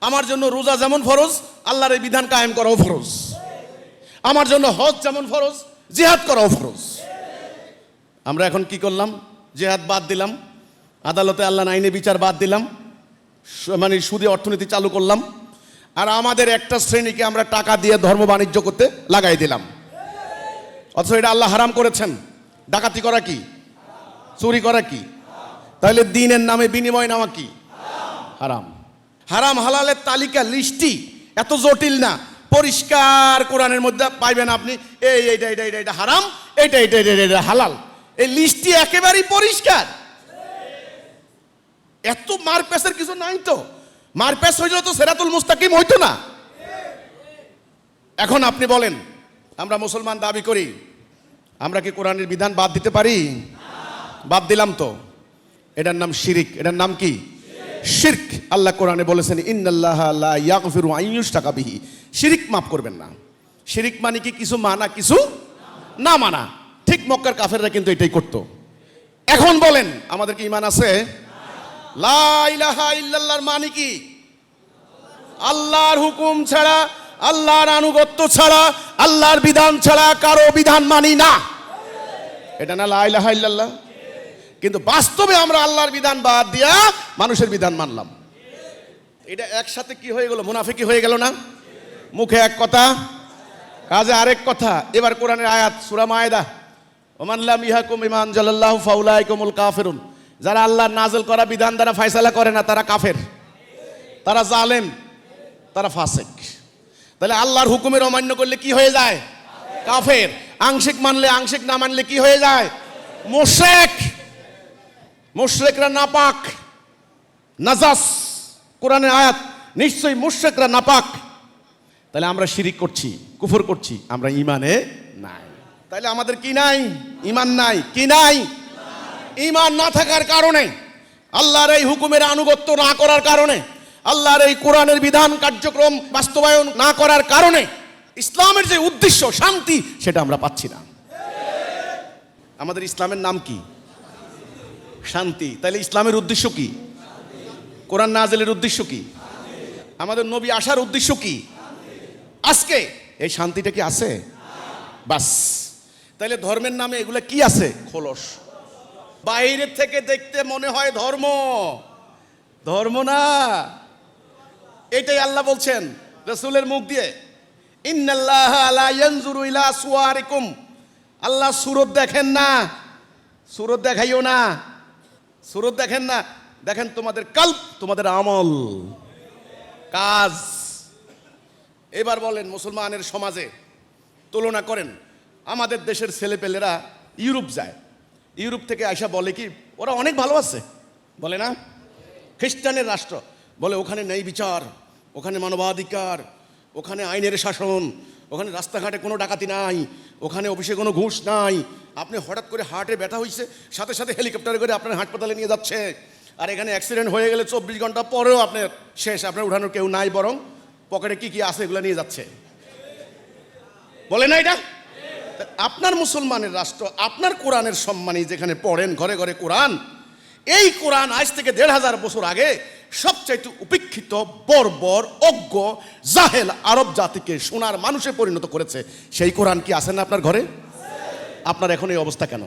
আমার জন্য রোজা যেমন ফরজ, আল্লাহর এই বিধান কায়েম করাও ফরজ। আমার জন্য হজ যেমন ফরজ, জিহাদ করাও ফরজ। আমরা এখন কি করলাম? জিহাদ বাদ দিলাম, আদালতে আল্লাহর আইনে বিচার বাদ দিলাম, মানে সুদে অর্থনীতি চালু করলাম, আর আমাদের একটা শ্রেণীকে আমরা টাকা দিয়ে ধর্ম বাণিজ্য করতে লাগাই দিলাম। অথচ এটা আল্লাহ হারাম করেছেন। ডাকাতি করা কি? চুরি করা কি? তাহলে দিনের নামে বিনিময় নেওয়া কি? হারাম। হারাম হালালের তালিকা লিস্টই এত জটিল না, পরিষ্কার কোরআনের মধ্যে পাইবেন আপনি। এইটা হারাম, এটা হালাল, এই লিস্টটি একেবারেই পরিষ্কার। এত মারপ্যাচের কিছু নাই তো। মারপ্যাচ হইলে তো সিরাতুল মুস্তাকিম হইতো না। এখন আপনি বলেন, আমরা মুসলমান দাবি করি, আমরা কি কোরআনের বিধান বাদ দিতে পারি? বাদ দিলাম তো। এটার নাম শিরিক। এটার নাম কি? শিরক। আল্লাহ কোরআনে বলেছেন ইন্নাল্লাহা লা ইয়াগফিরু আন ইউশরাকা বিহি, শিরিক মাফ করবেন না। শিরিক মানে কি? কিছু মানা কিছু না মানা। ঠিক মক্কার কাফেররা কিন্তু এটাই করতো। এখন বলেন আমাদের কি ঈমান আছে? লা ইলাহা ইল্লাল্লাহর মানে কি? আল্লাহর হুকুম ছাড়া, আল্লাহর আনুগত্য ছাড়া, আল্লাহর বিধান ছাড়া কারো বিধান মানি না। এটা না লা ইলাহা ইল্লাল্লাহ? কিন্তু বাস্তবে আমরা আল্লাহর বিধান বাদ দিয়া মানুষের বিধান মানলাম। এটা একসাথে কি হয়ে গেল? মুনাফিকি হয়ে গেল না? মুখে এক কথা, কাজে আরেক কথা। এবার কোরআনের আয়াত, সূরা মায়েদা, ওমান লাম ইয়াহকুম বিমা আনজালাল্লাহু ফাউলাইকুমুল কাফিরুন। যারা আল্লাহর নাযিল করা বিধান দ্বারা ফয়সালা করে না, তারা কাফের, তারা জালেম, তারা ফাসিক। তাহলে আল্লাহর হুকুমের অমান্য করলে কি হয়ে যায়? কাফের। আংশিক মানলে, আংশিক না মানলে কি হয়ে যায়? মুশরিক। মুশরিকরা নাপাক, নাজাস। কোরআনের আয়াত, নিশ্চয়ই মুশরিকরা নাপাক। তাহলে আমরা শিরিক করছি, কুফর করছি, আমরা ঈমানে নাই। তাহলে আমাদের কি নাই? ঈমান নাই। কি নাই? ঈমান না থাকার কারণে, আল্লাহর এই হুকুমের আনুগত্য না করার কারণে, আল্লাহর এই কোরআনের বিধান কার্যক্রম বাস্তবায়ন না করার কারণে ইসলামের যে উদ্দেশ্য শান্তি, সেটা আমরা পাচ্ছি না। আমাদের ইসলামের নাম কি? শান্তি। তাহলে ইসলামের উদ্দেশ্য কি? কোরআন নাযিলের উদ্দেশ্য কি? আমাদের নবী আসার উদ্দেশ্য কি? আজকে এই শান্তিটা কি আছে? বাস। তাহলে ধর্মের নামে এগুলা কি আছে? খোলস। বাইরে থেকে দেখতে মনে হয় ধর্ম, ধর্ম না। এটাই আল্লাহ বলছেন রাসূলের মুখ দিয়ে, ইন্নাল্লাহা লা ইয়ানজুরু ইলা সুওয়ারিকুম। আল্লাহ সুরত দেখেন না, সুরত দেখাইও না, সুরত দেখেন না, দেখেন তোমাদের কলব, তোমাদের আমল, কাজ। এবার বলেন মুসলমানের সমাজে তুলনা করেন, আমাদের দেশের ছেলেপেলেরা ইউরোপ যায়, ইউরোপ থেকে আইসা বলে কি ওরা অনেক ভালো আছে, বলে না? খ্রিস্টানের রাষ্ট্র, বলে ওখানে নেই বিচার, ওখানে মানবাধিকার, ওখানে আইনের শাসন, ওখানে রাস্তাঘাটে কোনো ডাকাতি নাই, ওখানে অফিসে কোনো ঘুষ নাই। আপনি হঠাৎ করে হার্টে ব্যথা হয়েছে, সাথে সাথে হেলিকপ্টারে করে আপনার হাসপাতালে নিয়ে যাচ্ছে। আর এখানে অ্যাক্সিডেন্ট হয়ে গেলে 24 ঘন্টা পরেও আপনার শেষ, আপনার উঠানোর কেউ নাই, বরং পকেটে কি কি আছে এগুলো নিয়ে যাচ্ছে। বলে না এটা? আপনার মুসলমানের রাষ্ট্র, আপনার কোরআনের সম্মানী যেখানে পড়েন ঘরে ঘরে কোরআন, এই কোরআন আজ থেকে ১৫০০ বছর আগে সবচাইতে উপেক্ষিত বর্বর অজ্ঞ জাহেল আরব জাতিকে সোনার মানুষে পরিণত করেছে। সেই কোরআন কি আছে না আপনার ঘরে? আপনার এখন এই অবস্থা কেন?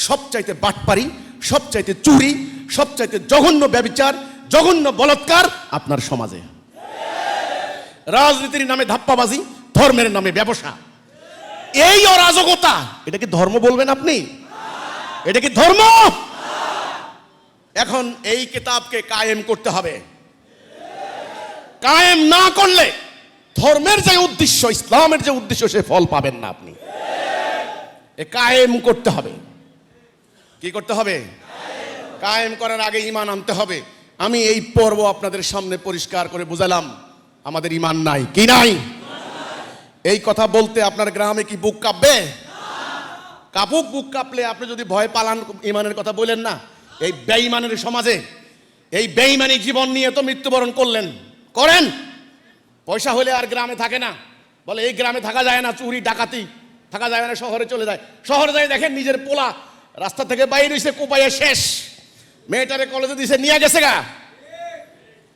সবচাইতে বাটপারি, সবচাইতে চুরি, সবচাইতে জঘন্য ব্যভিচার, জঘন্য বলাৎকার আপনার সমাজে। রাজনীতির নামে ধাপ্পাবাজি, ধর্মের নামে ব্যবসা, এই অরাজকতা, এটা কি ধর্ম বলবেন আপনি? এটা কি ধর্ম? এখন এই কিতাবকে কায়েম করতে হবে। কায়েম না করলে ধর্মের যে উদ্দেশ্য, ইসলামের যে উদ্দেশ্য, সে ফল পাবেন না আপনি। এ কায়েম করতে হবে। কি করতে হবে? কায়েম করার আগে ঈমান আনতে হবে। আমি এই পর্ব আপনাদের সামনে পরিষ্কার করে বুঝালাম, আমাদের ঈমান নাই। কি নাই? এই কথা বলতে আপনার গ্রামে কি বুক কাঁপবে? কাপুক। বুক কাঁপলে আপনি যদি ভয় পালান, ঈমানের কথা বলেন না। এই বেঈমানের সমাজে, এই বেঈমানি জীবন নিয়ে তো মৃত্যুবরণ করেন। পয়সা হলে আর গ্রামে থাকে না, বলে এই গ্রামে থাকা যায় না, চুরি ডাকাতি থাকা যায় না, শহরে চলে যায়। শহরে যায় দেখেন নিজের পোলা রাস্তা থেকে বাইরে হইছে, কোপাইয়ে শেষ। মেয়েটারে কলেজে দিছে, নিয়ে গেছে গা।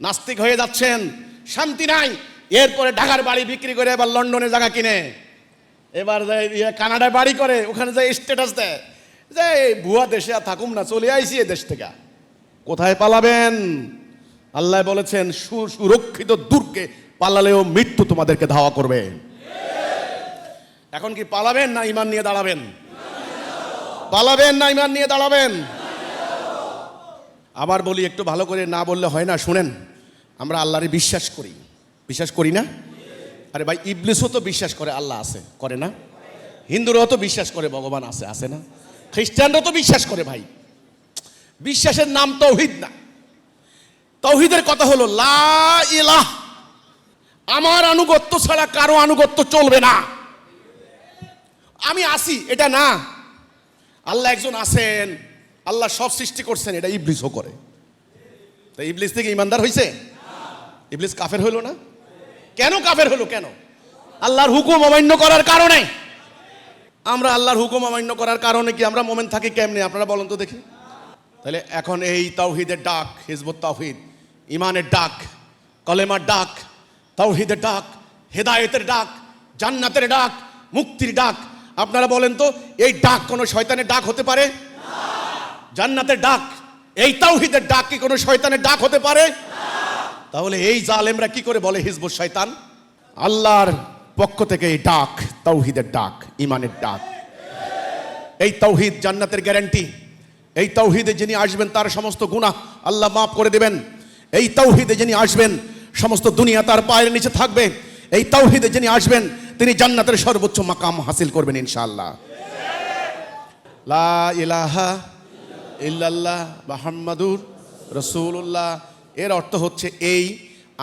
নাস্তিক হয়ে যাচ্ছেন, শান্তি নাই। এরপরে ঢাকার বাড়ি বিক্রি করে এবার লন্ডনে জায়গা কিনে, এবার কানাডায় বাড়ি করে, ওখানে যায় স্ট্যাটাস দেয় যে ভুয়া দেশে আর থাকুম না, চলে আইসি এ দেশ থেকে। কোথায় পালাবেন? আল্লাহ বলেছেন সুরক্ষিত দুর্গে পালালেও মৃত্যু তোমাদেরকে ধাওয়া করবে। এখন কি পালাবেন না ঈমান নিয়ে দাঁড়াবেন? পালাবেন না ঈমান নিয়ে দাঁড়াবেন? আবার বলি, একটু ভালো করে না বললে হয় না, শুনেন। আমরা আল্লাহরে বিশ্বাস করি না? আরে ভাই, ইবলিসও তো বিশ্বাস করে আল্লাহ আছে, করে না? হিন্দুরাও তো বিশ্বাস করে ভগবান আছে না? খ্রিস্টানরাও তো বিশ্বাস করে। ভাই, বিশ্বাসের নাম তাওহীদ না। তাওহীদের কথা হলো লা ইলাহ, আমার আনুগত্য ছাড়া কারো আনুগত্য চলবে না। আমি আসি এটা না, আল্লাহ একজন আছেন, আল্লাহ সব সৃষ্টি করছেন, এটা ইবলিসও করে। তো ইবলিস থেকে ইমানদার হইছে? ইবলিস কাফের হইল না? কেন কাফের হলো? কেন? আল্লাহর হুকুম অমান্য করার কারণে। আমরা আল্লাহর হুকুম অমান্য করার কারণে কি আমরা মোমেন থাকি কেমনে? আপনারা বলেন তো দেখি। তাহলে এখন এই তাওহীদের ডাক, হিজবুত তাওহীদ, ইমানের ডাক, কলেমার ডাক, তাওহীদের ডাক, হেদায়েতের ডাক, জান্নাতের ডাক, মুক্তির ডাক। আপনারা বলেন তো, এই ডাক কোনো শয়তানের ডাক হতে পারে? জান্নাতের ডাক, এই তাওহীদের ডাক কি কোনো শয়তানের ডাক হতে পারে? তাহলে এই জালেমরা কি করে বলে হিজবুত শয়তান? আল্লাহর পক্ষ থেকে এই ডাক, তাওহীদের ডাক, ইমানের ডাক। এই তাওহীদ জান্নাতের গ্যারান্টি। এই তাওহীদে যিনি আসবেন তার সমস্ত গুনাহ আল্লাহ মাফ করে দেবেন। এই তাওহীদে যিনি আসবেন সমস্ত দুনিয়া তার পায়ের নিচে থাকবে। এই তাওহীদে যিনি আসবেন তিনি জান্নাতের সর্বোচ্চ মাকাম হাসিল করবেন ইনশাআল্লাহ। লা ইলাহা ইল্লাল্লাহ মুহাম্মাদুর রাসূলুল্লাহ। এর অর্থ হচ্ছে এই,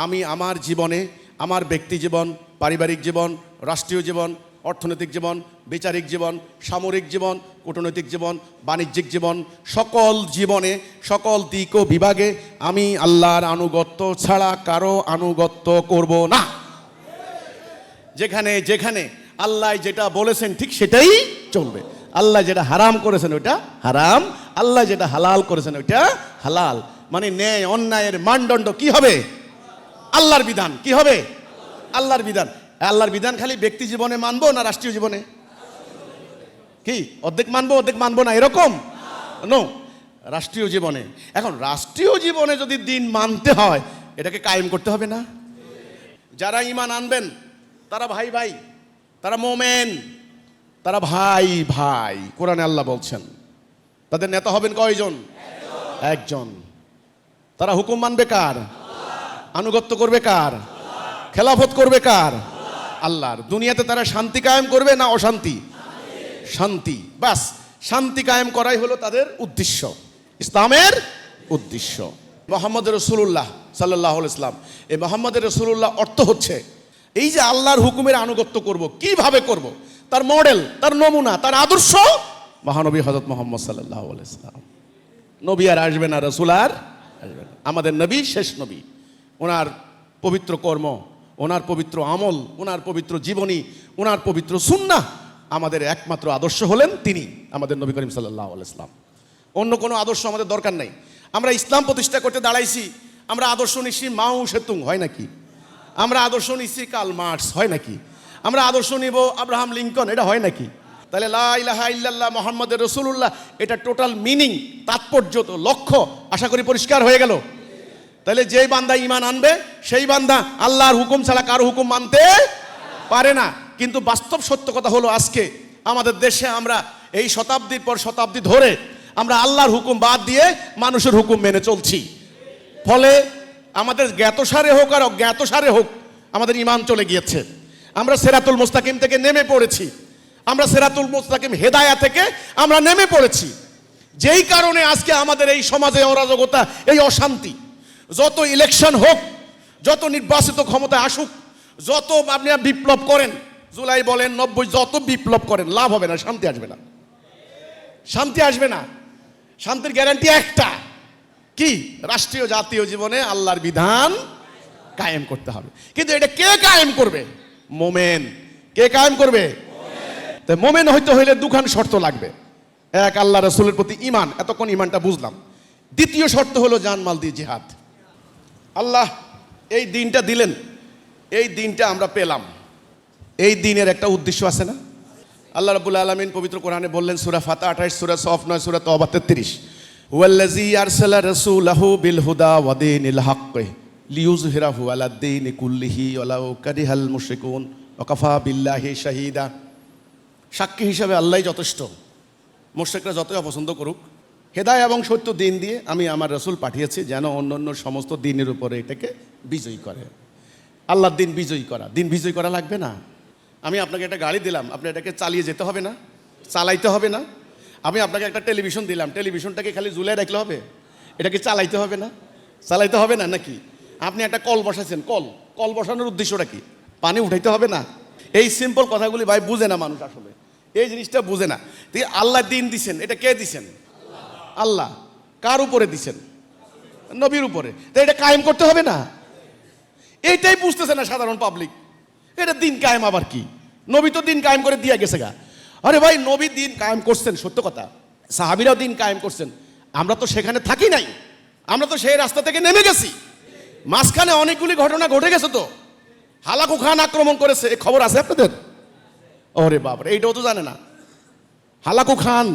আমি আমার জীবনে, আমার ব্যক্তি জীবন, পারিবারিক জীবন, রাষ্ট্রীয় জীবন, অর্থনৈতিক জীবন, বিচারিক জীবন, সামরিক জীবন, কূটনৈতিক জীবন, বাণিজ্যিক জীবন, সকল জীবনে, সকল দিক ও বিভাগে আমি আল্লাহর আনুগত্য ছাড়া কারো আনুগত্য করব না। যেখানে যেখানে আল্লাহ যেটা বলেছেন ঠিক সেটাই চলবে। আল্লাহ যেটা হারাম করেছেন ওইটা হারাম, আল্লাহ যেটা হালাল করেছেন ওইটা হালাল। মানে ন্যায় অন্যায়ের মানদণ্ড কি হবে? আল্লাহর বিধান। কি হবে? আল্লাহর বিধান। আল্লাহর বিধান খালি ব্যক্তি জীবনে মানবো না রাষ্ট্রীয় জীবনে? কি অর্ধেক মানবো অর্ধেক মানবো না এরকম নো, রাষ্ট্রীয় জীবনে। এখন রাষ্ট্রীয় জীবনে যদি দিন মানতে হয়, এটাকে কায়েম করতে হবে না? যারা ঈমান আনবেন তারা ভাই ভাই, তারা মোমেন, তারা ভাই ভাই। কোরআনে আল্লাহ বলছেন তাদের নেতা হবেন কয়জন? একজন। তারা হুকুম মানবে কার? আনুগত্য করবে কার? খেলাফত করবে কার? আল্লাহর। দুনিয়াতে তারা শান্তি কায়েম করবে না অশান্তি? শান্তি। বাস, শান্তি কায়েম করাই হলো তাদের উদ্দেশ্য, ইসলামের উদ্দেশ্য। মুহাম্মদ রাসূলুল্লাহ সাল্লাল্লাহু আলাইহি ওয়াসাল্লাম, এই মুহাম্মদ রাসূলুল্লাহ অর্থ হচ্ছে এই যে আল্লাহর হুকুমের আনুগত্য করব, কিভাবে করব, তার মডেল, তার নমুনা, তার আদর্শ মহানবী হযরত মুহাম্মদ সাল্লাল্লাহু আলাইহি ওয়াসাল্লাম। নবী আর আসবে না, রাসূল আর আসবে না। আমাদের নবী শেষ নবী। ওনার পবিত্র কর্ম, ওনার পবিত্র আমল, ওনার পবিত্র জীবনী, ওনার পবিত্র সুন্নাহ আমাদের একমাত্র আদর্শ হলেন তিনি, আমাদের নবী করিম সাল্লাল্লাহু আলাইহি ওয়াসাল্লাম। অন্য কোনো আদর্শ আমাদের দরকার নাই। আমরা ইসলাম প্রতিষ্ঠা করতে দাঁড়াইছি, আমরা আদর্শ নিচ্ছি মাও সেতুং, হয় নাকি? আমরা আদর্শ নিচ্ছি কার্ল মার্কস, হয় নাকি? আমরা আদর্শ নিব আব্রাহাম লিঙ্কন, এটা হয় নাকি? তাহলে লা ইলাহা ইল্লাল্লাহ মুহাম্মাদুর রাসূলুল্লাহ, এটা টোটাল মিনিং, তাৎপর্য, তো লক্ষ্য আশা করি পরিষ্কার হয়ে গেল। তাহলে যেই বান্দা ঈমান আনবে সেই বান্দা আল্লাহর হুকুম ছাড়া কারো হুকুম মানতে পারে না। কিন্তু বাস্তব সত্য কথা হলো, আজকে আমাদের দেশে আমরা এই শতাব্দীর পর শতাব্দী ধরে আমরা আল্লাহর হুকুম বাদ দিয়ে মানুষের হুকুম মেনে চলছি। ফলে আমাদের জ্ঞাতসারে হোক আর অজ্ঞাতসারে হোক আমাদের ঈমান চলে গিয়েছে। আমরা সিরাতুল মুস্তাকিম থেকে নেমে পড়েছি, আমরা সিরাতুল মুস্তাকিম হেদায়া থেকে আমরা নেমে পড়েছি। যেই কারণে আজকে আমাদের এই সমাজে অরাজকতা, এই অশান্তি, যত ইলেকশন হোক, যত নির্বাচিত ক্ষমতায় আসুক, যত আপনি বিপ্লব করেন, জুলাই বলেন 90, যত বিপ্লব করেন লাভ হবে না, শান্তি আসবে না। শান্তি আসবে না। শান্তির গ্যারান্টি একটা, কি? রাষ্ট্রীয় জাতীয় জীবনে আল্লাহর বিধান কায়েম করতে হবে। কিন্তু এটা কে কায়েম করবে? মোমেন। কে কায়েম করবে? তো মোমেন হইতে হইলে দুখান শর্ত লাগবে। এক, আল্লাহ রাসূলের প্রতি ঈমান, এতক্ষণ ঈমানটা বুঝলাম। দ্বিতীয় শর্ত হলো জানমাল দিয়ে জিহাদ। আল্লাহ এই দিনটা দিলেন, এই দিনটা আমরা পেলাম, এই দিনের একটা উদ্দেশ্য আছে না? আল্লাহ রাব্বুল আলামিন পবিত্র কোরআনে বললেন, সূরা ফাতিহা 28, সূরা সফ 9, সূরা তওবা 33, ওয়াল্লাযী আরসালা রাসূলাহু বিল হুদা ওয়া দীনিল হক লিইয়ুযহিরাহু আলাদ দীনি কুল্লিহি ওয়ালাউ কারিহাল মুশরিকুন ওয়া কাফা বিল্লাহি শাহীদা। সাক্ষী হিসাবে আল্লাহই যথেষ্ট, মুশরিকরা যতই অপছন্দ করুক। হেদায়া এবং সত্য দিন দিয়ে আমি আমার রাসূল পাঠিয়েছি, যেন অন্যান্য সমস্ত দিনের উপরে এটাকে বিজয়ী করে। আল্লাহর দিন বিজয়ী করা, দিন বিজয়ী করা লাগবে না? আমি আপনাকে একটা গাড়ি দিলাম, আপনি এটাকে চালিয়ে যেতে হবে না? চালাইতে হবে না? আমি আপনাকে একটা টেলিভিশন দিলাম, টেলিভিশনটাকে খালি ঝুলে রাখলে হবে? এটাকে চালাইতে হবে না? চালাইতে হবে না নাকি? আপনি একটা কল বসাইছেন, কল বসানোর উদ্দেশ্যটা কি? পানি উঠাইতে হবে না? এই সিম্পল কথাগুলি ভাই বুঝে না মানুষ, আসলে এই জিনিসটা বুঝে না। আল্লাহ দিন দিছেন, এটা কে দিছেন? আল্লাহ। কার উপরে দিছেন? নবীর উপরে। তো এটা কায়েম করতে হবে না? এইটাই বুঝতেছে না সাধারণ পাবলিক। এটা দিন কায়েম আবার কি? নবী তো দিন কায়েম করে দিয়ে গেছে গা। আরে ভাই, নবী দিন কায়েম করছেন, সত্য কথা। সাহাবীরাও দিন কায়েম করছেন, আমরা তো সেখানে থাকি নাই, আমরা তো সেই রাস্তা থেকে নেমে গেছি। মাঝখানে অনেকগুলি ঘটনা ঘটে গেছে। তো হালাকু খান আক্রমণ করেছে, এই খবর আছে আপনাদের? ওরে বাপরে, এইটাও তো জানে না হালাকু খান।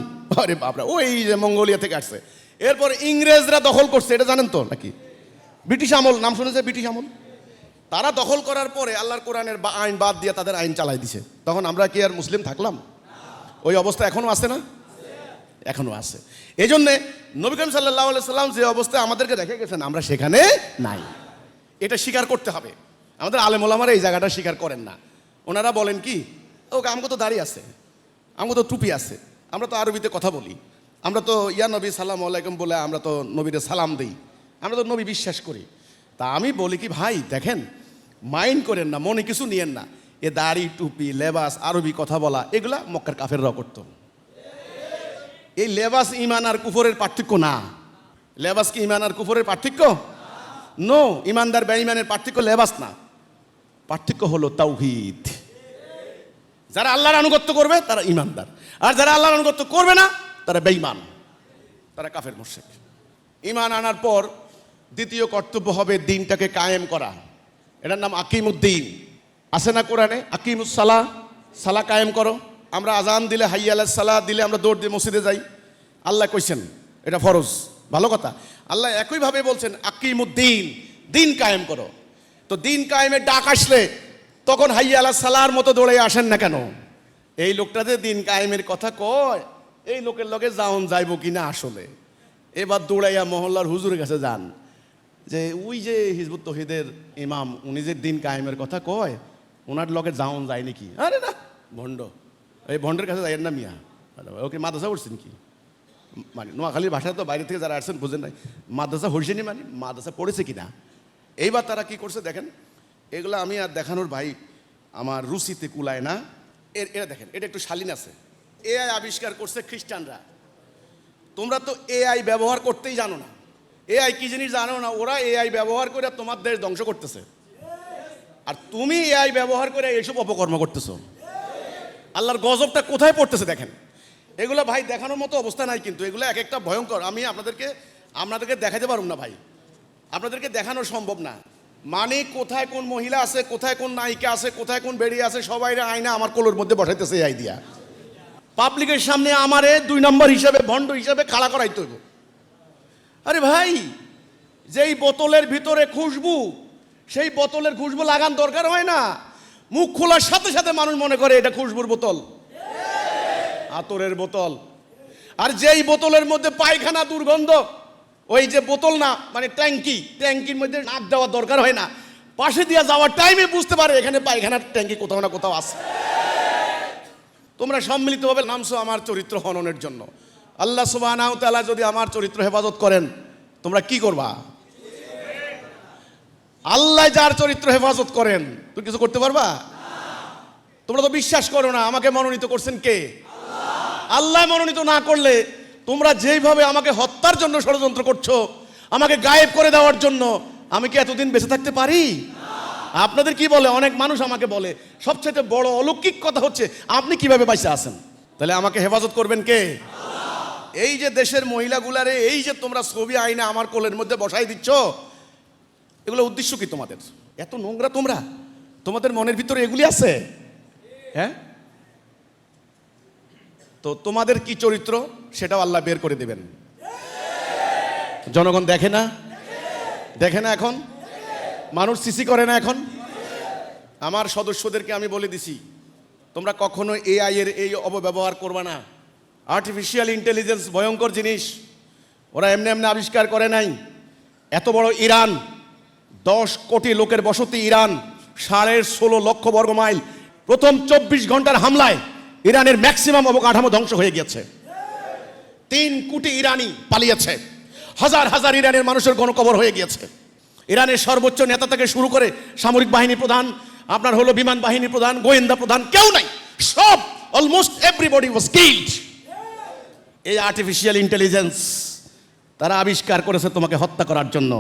আরে বাপরে, ওই যে মঙ্গোলিয়া থেকে আসছে। এরপর ইংরেজরা দখল করছে, এটা জানেন তো নাকি? ব্রিটিশ আমল, নাম শুনেছে? ব্রিটিশ আমল। তারা দখল করার পরে আল্লাহর কোরআনের আইন বাদ দিয়ে তাদের আইন চালাই দিছে। তখন আমরা কি আর মুসলিম থাকলাম? ওই অবস্থা এখনো আছে না? এখনো আছে। এই জন্যে নবী করিম সাল্লাল্লাহু আলাইহি সাল্লাম যে অবস্থায় আমাদেরকে রেখে গেছেন, আমরা সেখানে নাই। এটা স্বীকার করতে হবে। আমাদের আলেম ওলামারা এই জায়গাটা স্বীকার করেন না। ওনারা বলেন কি, ওকে আমাকে তো দাড়ি আছে, আমাকে তো টুপি আছে, আমরা তো আরবিতে কথা বলি, আমরা তো ইয়া নবী সাল্লামু আলাইকুম বলে আমরা তো নবীরে সালাম দিই, আমরা তো নবী বিশ্বাস করি। তা আমি বলি কি, ভাই দেখেন, মাইন্ড করেন না, মনে কিছু নিয়েন না। এ দাড়ি, টুপি, লেবাস, আরবি কথা বলা, এগুলা মক্কার কাফেররাও করত। এই লেবাস ঈমান আর কুফরের পার্থক্য না। লেবাস কি ঈমান আর কুফরের পার্থক্য? নো। ঈমানদার বেঈমানের পার্থক্য লেবাস না, পার্থক্য হলো তাওহীদ। যারা আল্লাহর আনুগত্য করবে তারা ঈমানদার, আর যারা আল্লাহর আনুগত্য করবে না তারা বেঈমান, তারা কাফের মুশরিক। ঈমান আনার পর দ্বিতীয় কর্তব্য হবে দিনটাকে কায়েম করা। এটার নাম আকিমুদ্দিন। আছে না কোরআনে? আকিমুস সালাহ, সালাহ কায়েম করো। আমরা আজান দিলে, হাইয়া আলাস সালাহ দিলে আমরা দৌড় দিয়ে মসজিদে যাই। আল্লাহ কইছেন এটা ফরজ, ভালো কথা। আল্লাহ একইভাবে বলছেন আকিমুদ্দিন, দিন কায়েম করো। তো দিন কায়েমের ডাক আসলে তখন হাইয়া আলাস সালাহর মতো দৌড়ে আসেন না কেন? এই লোকটা যে দিন কায়েমের কথা কয়, এই লোকের লগে যাওন যাইব কিনা আসলে। এবার দৌড়াইয়া মহল্লার হুজুরের কাছে যান, যে ওই যে হিজবুত তৌহিদের ইমাম, উনি যে দিন কায়েমের কথা কয়, ওনার লগে যাওন যায় নাকি? আরে না, ভণ্ড। এই ভণ্ডের কাছে যাইয়েন না মিয়া। ওকে মাদ্রাসা পড়ছেন কি? মানে নোয়াখালীর ভাষা তো বাইরে থেকে যারা আসছেন বুঝেন নাই, মাদ্রাসা হয়েছেনি মানে মাদ্রাসা পড়েছে কিনা। এইবার তারা কি করছে দেখেন, এগুলো আমি আর দেখানোর ভাই আমার রুচিতে কুলায় না। এরা দেখেন, এটা একটু শালীন আছে। এআই আবিষ্কার করছে খ্রিস্টানরা। তোমরা তো এআই ব্যবহার করতেই জানো না, এআই কি জিনিস জানো না। ওরা এআই ব্যবহার করে তোমার দেশ ধ্বংস করতেছে, আর তুমি এআই ব্যবহার করে এইসব অপকর্ম করতেছো। আল্লাহর গজবটা কোথায় পড়তেছে দেখেন। এগুলো ভাই দেখানোর মতো অবস্থা নাই, কিন্তু এগুলো এক একটা ভয়ঙ্কর। আমি আপনাদেরকে দেখাতে পারব না ভাই, আপনাদেরকে দেখানো সম্ভব না। মানে কোথায় কোন মহিলা আছে, কোথায় কোন নায়িকা আছে, কোথায় কোন বেরিয়ে আছে, সবাই আয়না আমার কোলের মধ্যে বসাইতেছে এই আইডিয়া। পাবলিকের সামনে আমারে 2 নম্বর হিসাবে, ভণ্ড হিসাবে খাড়া করাইতে হইব। আরে ভাই, যেই বোতলের ভিতরে খুশবু, সেই বোতলের খুশবু লাগান দরকার হয় না। মুখ খোলার সাথে সাথে মানুষ মনে করে এটা খুশবুর বোতল, আতরের বোতল। আর যেই বোতলের মধ্যে পায়খানা দুর্গন্ধ, ওই যে বোতল না, মানে ট্যাঙ্কির মধ্যে নাক দেওয়ার দরকার হয় না, পাশে দিয়ে যাওয়ার টাইমে বুঝতে পারে এখানে পায়খানার ট্যাঙ্কি কোথাও না কোথাও আছে। তোমরা সম্মিলিতভাবে নামছো আমার চরিত্র হননের জন্য। আল্লাহ সুবহানাহু ওয়া তাআলা যদি আমার চরিত্র হেফাজত করেন, তোমরা কি করবা? আল্লাহ যার চরিত্র হেফাজত করেন, তুমি কিছু করতে পারবা? তোমরা তো বিশ্বাস করো না আমাকে মনোনীত করছেন কে? আল্লাহ মনোনীত না করলে তোমরা যেইভাবে আমাকে হত্যার জন্য ষড়যন্ত্র করছো, আমাকে গায়েব করে দেওয়ার জন্য, আমি কি এতদিন বেঁচে থাকতে পারি? আপনাদের কি বলে, অনেক মানুষ আমাকে বলে সবচেয়ে বড় অলৌকিক কথা হচ্ছে আপনি কিভাবে বেঁচে আছেন। তাহলে আমাকে হেফাজত করবেন কে? এই যে দেশের মহিলাগুলারে এই যে তোমরা ছবি আইনা আমার কোলের মধ্যে বসাই দিচ্ছ, এগুলো উদ্দেশ্য কি তোমাদের? এত নোংরা তোমরা, তোমাদের মনের ভিতরে এগুলি আছে? হ্যাঁ, তো তোমাদের কি চরিত্র সেটাও আল্লাহ বের করে দেবেন। জনগণ দেখে না, দেখে না? এখন মানুষ সিসি করে না? এখন আমার সদস্যদেরকে আমি বলে দিছি, তোমরা কখনো এআই এর এই অপব্যবহার করবা না। আর্টিফিশিয়াল ইন্টেলিজেন্স ভয়ঙ্কর জিনিস, ওরা এমনি এমনি আবিষ্কার করে নাই। এত বড় ইরান, 10 কোটি লোকের বসতি ইরান, 16.5 লক্ষ বর্গ মাইল, প্রথম 24 ঘন্টার হামলায় ইরানের ম্যাক্সিমাম অবকাঠামো ধ্বংস হয়ে গেছে। 3 কোটি ইরানি পালিয়েছে, হাজার হাজার ইরানের মানুষের গণকবর হয়ে গিয়েছে। ইরানের সর্বোচ্চ নেতা থেকে শুরু করে সামরিক বাহিনী প্রধান, আপনার হলো বিমান বাহিনী প্রধান, গোয়েন্দা প্রধান, কেউ নাই, সব অলমোস্ট এভরিবডি ওয়াজ কিলড। এই আর্টিফিশিয়াল ইন্টেলিজেন্স তারা আবিষ্কার করেছে তোমাকে হত্যা করার জন্য,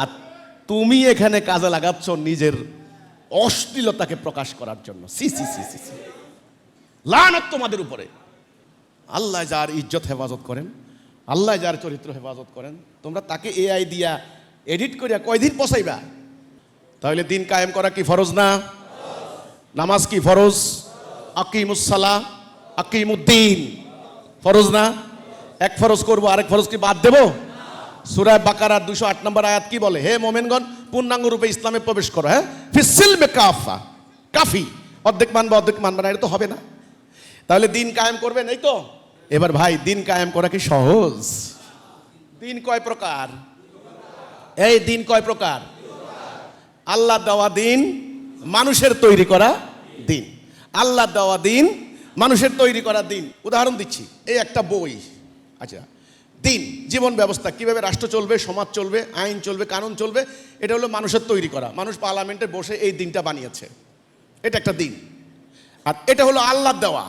আর তুমি এখানে কাজে লাগাচ্ছ নিজের অশ্লীলতাকে প্রকাশ করার জন্য। সি সি সি সি সি, লানত তোমাদের উপরে। আল্লাহ যার ইজ্জত হেফাজত করেন, আল্লাহ যার চরিত্র হেফাজত করেন, তোমরা তাকে এআই দিয়া এডিট করিয়া কয়দিন পচাইবা? তাহলে দিন কায়েম করা কি ফরজ না? নামাজ কি ফরজ? আকিমুসসালাহ, আকিমুদ্দিন ফরজ না? এক ফরজ করবো, আরেক ফরজ কি বাদ দেব? সূরা বাকারা 208 নম্বর আয়াত কি বলে? হে মুমিনগণ, পূর্ণাঙ্গ রূপে ইসলামে প্রবেশ করো। হ্যাঁ, ফিসিলমে কাফা, কাফি, অর্ধেক মানবা অর্ধেক মানবা না, এটা তো হবে না। তাহলে দিন কায়েম করবেন, এই তো। এবার ভাই, দিন কায়েম করা কি সহজ? দিন কয় প্রকার? এই দিন কয় প্রকার? আল্লাহ দেওয়া দিন, মানুষের তৈরি করা দিন। আল্লাহ দেওয়া দিন, মানুষের তৈরি করা দিন। উদাহরণ দিচ্ছি, এই একটা বই, আচ্ছা, দিন জীবন ব্যবস্থা, কিভাবে রাষ্ট্র চলবে, সমাজ চলবে, আইন চলবে, কানুন চলবে, এটা হলো মানুষের তৈরি করা। মানুষ পার্লামেন্টে বসে এই দিনটা বানিয়েছে, এটা একটা দিন। আর এটা হলো আল্লাহ দেওয়া।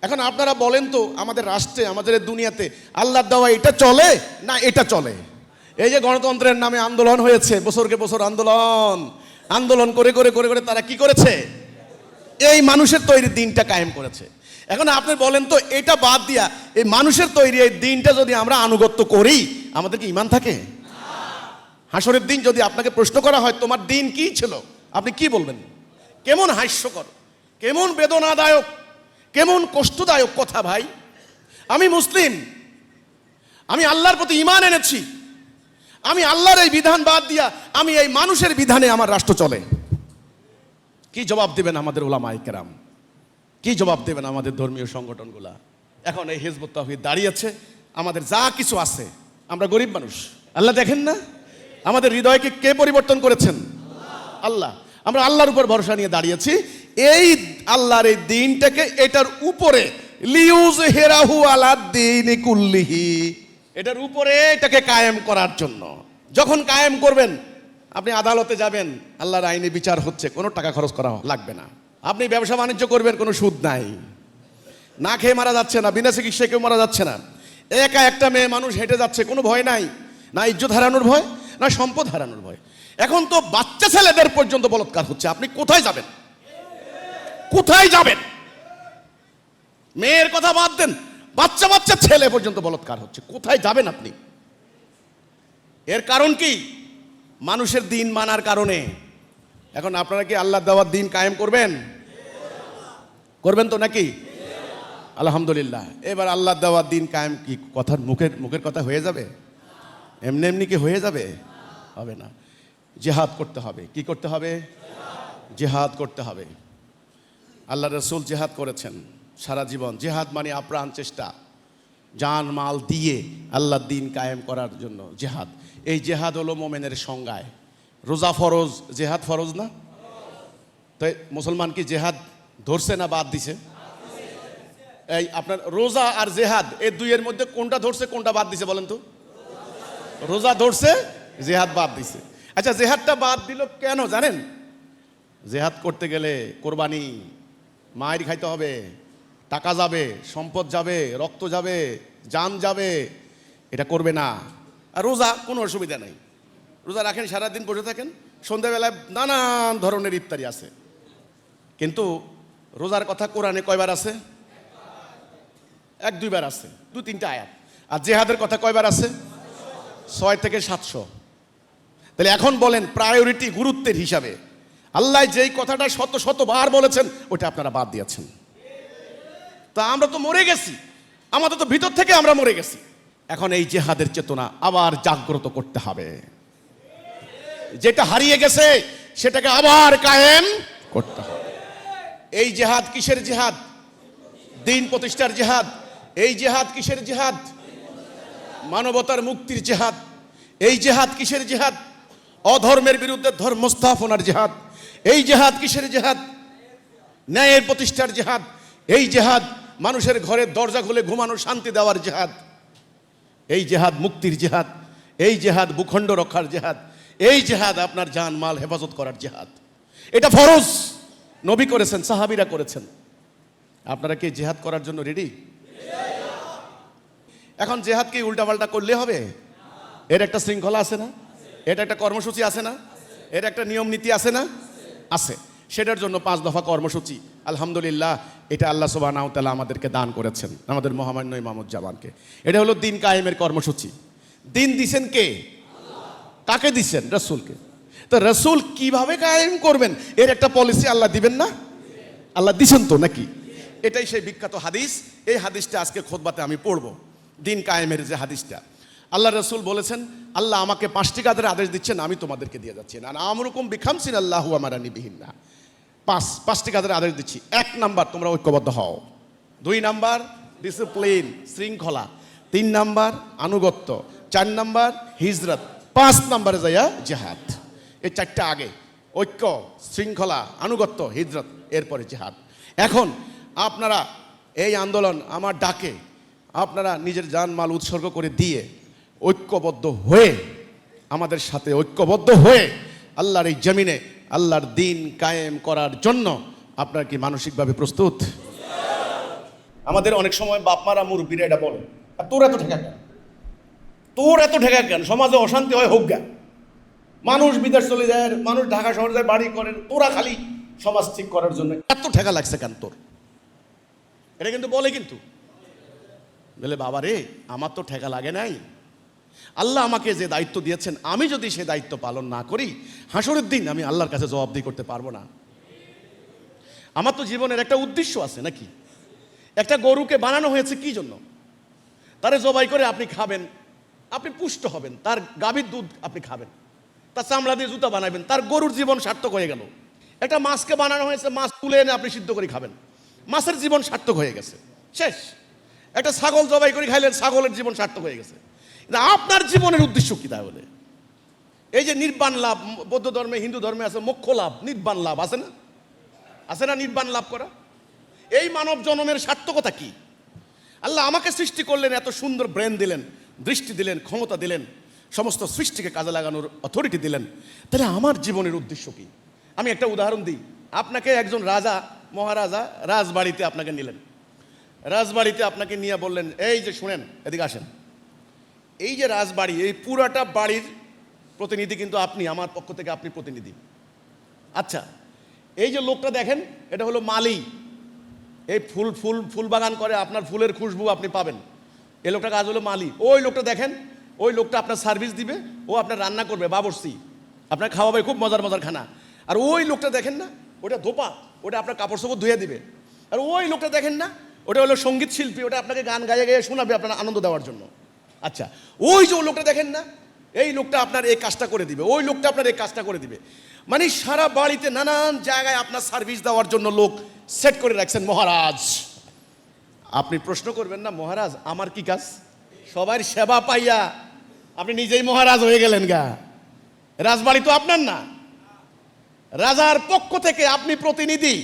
এখন আপনারা বলেন তো, আমাদের রাষ্ট্রে, আমাদের দুনিয়াতে আল্লাহ দেওয়া এটা চলে না এটা চলে? এই যে গণতন্ত্রের নামে আন্দোলন হয়েছে, বছরকে বছর আন্দোলন করে করে করে করে তারা কি করেছে? এই মানুষের তৈরি দিনটা কায়েম করেছে। এখন আপনি বলেন তো, এটা বাদ দিয়া এই মানুষের তৈরি এই দিনটা যদি আমরা আনুগত্য করি, আমাদের কি ঈমান থাকে? হাসরের দিন যদি আপনাকে প্রশ্ন করা হয় তোমার দিন কি ছিল, আপনি কি বলবেন? কেমন হাস্যকর, কেমন বেদনাদায়ক, কেমন কষ্টদায়ক কথা ভাই। আমি মুসলিম, আমি আল্লাহর প্রতি ঈমান এনেছি, আমি আল্লাহর এই বিধান বাদ দিয়া আমি এই মানুষের বিধানে আমার রাষ্ট্র চলে। কি জবাব দেবেন আমাদের উলামায়ে কেরাম? কি জবাব দেবেন আমাদের ধর্মীয় সংগঠনগুলা? এখন এই হিজবুত তাওহীদ দাঁড়িয়েছে, আমাদের যা কিছু আছে, আমরা গরিব মানুষ, আল্লাহ দেখেন না আমাদের হৃদয়কে কে পরিবর্তন করেছেন? আল্লাহ। আমরা আল্লাহর উপর ভরসা নিয়ে দাঁড়িয়েছি, এই আল্লাহর এই দিনটাকে, এটার উপরে লিইউযহিরাহু আলাদ-দীনি কুল্লিহি, এটার উপরে এটাকে কায়েম করার জন্য। যখন কায়েম করবেন, আপনি আদালতে যাবেন, আল্লাহর আইনে বিচার হচ্ছে, কোনো টাকা খরচ করা লাগবে না। আপনি ব্যবসা বাণিজ্য করবেন, কোনো সুদ নাই, না খেয়ে মারা যাচ্ছে না, বিনা চিকিৎসায় কেউ মারা যাচ্ছে না, একা একটা মেয়ে মানুষ হেঁটে যাচ্ছে, কোনো ভয় নাই, না ইজ্জত হারানোর ভয়, না সম্পদ হারানোর ভয়। এখন তো বাচ্চা ছেলেদের পর্যন্ত বলাৎকার হচ্ছে, আপনি কোথায় যাবেন? কোথায় যাবেন? মেয়ের কথা বাদ দেন, বাচ্চা বাচ্চা ছেলে পর্যন্ত বলাৎকার হচ্ছে। কোথায় যাবেন আপনি? এর কারণ কি? মানুষের দিন মানার কারণে। এখন আপনারা কি আল্লাহ দেওয়ার দিন কায়েম করবেন? করবেন তো নাকি? আলহামদুলিল্লাহ। এবার আল্লাহ দেওয়ার দিন কায়েম কি কথার মুখের কথা হয়ে যাবে? এমনি এমনি কি হয়ে যাবে? হবে না। জিহাদ করতে হবে। কি করতে হবে? জিহাদ করতে হবে। আল্লাহ রসুল জিহাদ করেছেন সারা জীবন। জিহাদ মানে আপ্রাণ চেষ্টা, জান মাল দিয়ে আল্লাহর দিন কায়েম করার জন্য জিহাদ। এই জিহাদ হলো মোমেনের সংজ্ঞায়। রোজা ফরজ, জিহাদ ফরজ না? তাই মুসলমান কি জিহাদ ধরছে না বাদ দিছে? এই আপনার রোজা আর জিহাদ এই দুইয়ের মধ্যে কোনটা ধরছে কোনটা বাদ দিছে বলেন তো? রোজা ধরছে, জিহাদ বাদ দিছে। আচ্ছা, জিহাদটা বাদ দিল কেন জানেন? জিহাদ করতে গেলে কোরবানি, মায়ের খাইতে হবে, টাকা যাবে, সম্পদ যাবে, রক্ত যাবে, জান যাবে, এটা করবে না। আর রোজা কোনো অসুবিধা নেই, রোজা রাখেন, সারাদিন বসে থাকেন, সন্ধ্যাবেলায় নানান ধরনের ইফতারি আছে। কিন্তু রোজার কথা কোরআনে কয়বার আছে? 1-2বার আছে, 2-3টা আয়াত। আর জিহাদের কথা কয়বার আছে? 6 থেকে 700। তাহলে এখন বলেন প্রায়োরিটি, গুরুত্বের হিসাবে আল্লাহ যেই কথাটা শতবার বলেছেন ওটা আপনারা বাদ দিয়েছেন। তা আমরা তো মরে গেছি, আমাদের তো ভিতর থেকে আমরা মরে গেছি। এখন এই জিহাদের চেতনা আবার জাগ্রত করতে হবে। যেটা হারিয়ে গেছে সেটাকে আবার কায়েম করতে হবে। এই জিহাদ কিসের জিহাদ? দিন প্রতিষ্ঠার জিহাদ। এই জিহাদ কিসের জিহাদ? মানবতার মুক্তির জিহাদ। এই জিহাদ কিসের জিহাদ? অধর্মের বিরুদ্ধে ধর্ম স্থাপনার জিহাদ। এই জিহাদ কিসের জিহাদ? ন্যায়ের প্রতিষ্ঠার জিহাদ। এই জিহাদ মানুষের ঘরের দরজা খুলে ঘুমানো শান্তি দেওয়ার জিহাদ। এই জিহাদ মুক্তির জিহাদ। এই জিহাদ ভূখণ্ড রক্ষার জিহাদ। এই জিহাদ আপনার জান মাল হেফাজত করার জিহাদ। এটা ফরজ, নবী করেছেন, সাহাবীরা করেছেন। আপনারা কি জিহাদ করার জন্য রেডি? এখন জিহাদ কি উল্টাপাল্টা করলে হবে? এর একটা শৃঙ্খলা আছে না? এটা একটা কর্মসূচি আছে না? এর একটা নিয়ম নীতি আছে না? আছে। সেটার জন্য 5 দফা কর্মসূচি, আলহামদুলিল্লাহ, এটা আল্লাহ সুবহানাহু ওয়া তাআলা আমাদেরকে দান করেছেন, আমাদের মহামান্য ইমামুজ্জামানকে। এটা হলো দিন কায়েমের কর্মসূচি। দিন দিছেন কে? কাকে দিছেন? রাসূলকে। তো রাসূল কিভাবে কায়েম করবেন এর একটা পলিসি আল্লাহ দিবেন না? আল্লাহ দিছেন তো নাকি? এটাই সেই বিখ্যাত হাদিস। এই হাদিসটা আজকে খুতবাতে আমি পড়ব। দিন কায়েমের যে হাদিসটা, আল্লাহ রসুল বলেছেন, আল্লাহ আমাকে 5টি কাজের আদেশ দিচ্ছেন, আমি তোমাদেরকে দিয়ে যাচ্ছি না। আমরুকুম বিখামসিন আল্লাহু আমারানি বিহিন্না। 5টি কাজের আদেশ দিচ্ছি। 1 নাম্বার, তোমরা ঐক্যবদ্ধ হও। 2 নাম্বার ডিসিপ্লিন, শৃঙ্খলা। 3 নাম্বার আনুগত্য। 4 নাম্বার হিজরত। 5 নাম্বারে যাইয়া জিহাদ। এই 4টা আগে, ঐক্য, শৃঙ্খলা, আনুগত্য, হিজরত, এরপরে জিহাদ। এখন আপনারা এই আন্দোলন আমার ডাকে আপনারা নিজের জান মাল উৎসর্গ করে দিয়ে ঐক্যবদ্ধ হয়ে, আমাদের সাথে ঐক্যবদ্ধ হয়ে আল্লাহর এই জমিনে আল্লাহর দিন কায়েম করার জন্য আপনারা কি মানসিকভাবে প্রস্তুত? আমাদের অনেক সময় বাপমারা মুরব্বীরা এটা বলে, আর তোর এত ঠেকা কেন, তোর এত ঠেকা কেন, সমাজে অশান্তি হয় হোক গা, মানুষ বিদেশ চলে যায়, মানুষ ঢাকা শহরে যায় বাড়ি করেন, তোরা খালি সমাজ ঠিক করার জন্য এত ঠেকা লাগছে কেন তোর? এটা কিন্তু বলে, কিন্তু বলে বাবা রে, আমার তো ঠেকা লাগে নাই। আল্লাহ আমাকে যে দায়িত্ব দিয়েছেন, আমি যদি সে দায়িত্ব পালন না করি, হাসরের দিন আমি আল্লাহর কাছে জবাবদিহি করতে পারবো না। আমার তো জীবনের একটা উদ্দেশ্য আছে নাকি? একটা গরুকে বানানো হয়েছে কি জন্য? তারে জবাই করে আপনি খাবেন, আপনি পুষ্ট হবেন, তার গাভীর দুধ আপনি খাবেন, তার চামড়া দিয়ে জুতা বানাবেন, তার গরুর জীবন সার্থক হয়ে গেল। একটা মাছকে বানানো হয়েছে, মাছ তুলে এনে আপনি সিদ্ধ করে খাবেন, মাছের জীবন সার্থক হয়ে গেছে, শেষ। একটা ছাগল জবাই করে খাইলেন, ছাগলের জীবন সার্থক হয়ে গেছে। আপনার জীবনের উদ্দেশ্য কি তাহলে? এই যে নির্বাণ লাভ, বৌদ্ধ ধর্মে, হিন্দু ধর্মে আছে মোক্ষ লাভ, নির্বাণ লাভ আছে না? আছে না নির্বাণ লাভ করা? এই মানব জন্মের সার্থকতা কি? আল্লাহ আমাকে সৃষ্টি করলেন, এত সুন্দর ব্রেন দিলেন, দৃষ্টি দিলেন, ক্ষমতা দিলেন, সমস্ত সৃষ্টিকে কাজে লাগানোর অথরিটি দিলেন। তাহলে আমার জীবনের উদ্দেশ্য কি? আমি একটা উদাহরণ দিই। আপনাকে একজন রাজা, মহারাজা রাজবাড়িতে আপনাকে নিলেন, রাজবাড়িতে আপনাকে নিয়ে বললেন, এই যে শুনেন, এদিকে আসেন, এই যে রাজবাড়ি, এই পুরাটা বাড়ির প্রতিনিধি কিন্তু আপনি, আমার পক্ষ থেকে আপনি প্রতিনিধি। আচ্ছা, এই যে লোকটা দেখেন, এটা হলো মালি, এই ফুল ফুল ফুল বাগান করে, আপনার ফুলের খুশবু আপনি পাবেন। এই লোকটা কাজ হলো মালি। ওই লোকটা দেখেন, ওই লোকটা আপনার সার্ভিস দিবে, ও আপনার রান্না করবে, বাবরসি আপনার খাওয়াবে খুব মজার মজার খানা। আর ওই লোকটা দেখেন না, ওটা ধোপা, ওটা আপনার কাপড় চোপড় ধুয়ে দিবে। আর ওই লোকটা দেখেন না, ওটা হলো সঙ্গীত শিল্পী, ওটা আপনাকে গান গাইয়ে গাইয়ে শোনাবে আপনার আনন্দ দেওয়ার জন্য। আচ্ছা, ওই যে লোকটা দেখেন না, এই লোকটা আপনার এই কাজটা করে দিবে, ওই লোকটা আপনার এই কাজটা করে দিবে। মানে সারা বাড়িতে নানান জায়গায় আপনার সার্ভিস দেওয়ার জন্য লোক সেট করে রাখছেন মহারাজ। আপনি প্রশ্ন করবেন না, মহারাজ আমার কি কাজ? সবার সেবা পাইয়া আপনি নিজেই মহারাজ হয়ে গেলেন গা। রাজবাড়ি তো আপনার না, রাজার পক্ষ থেকে আপনি প্রতিনিধি।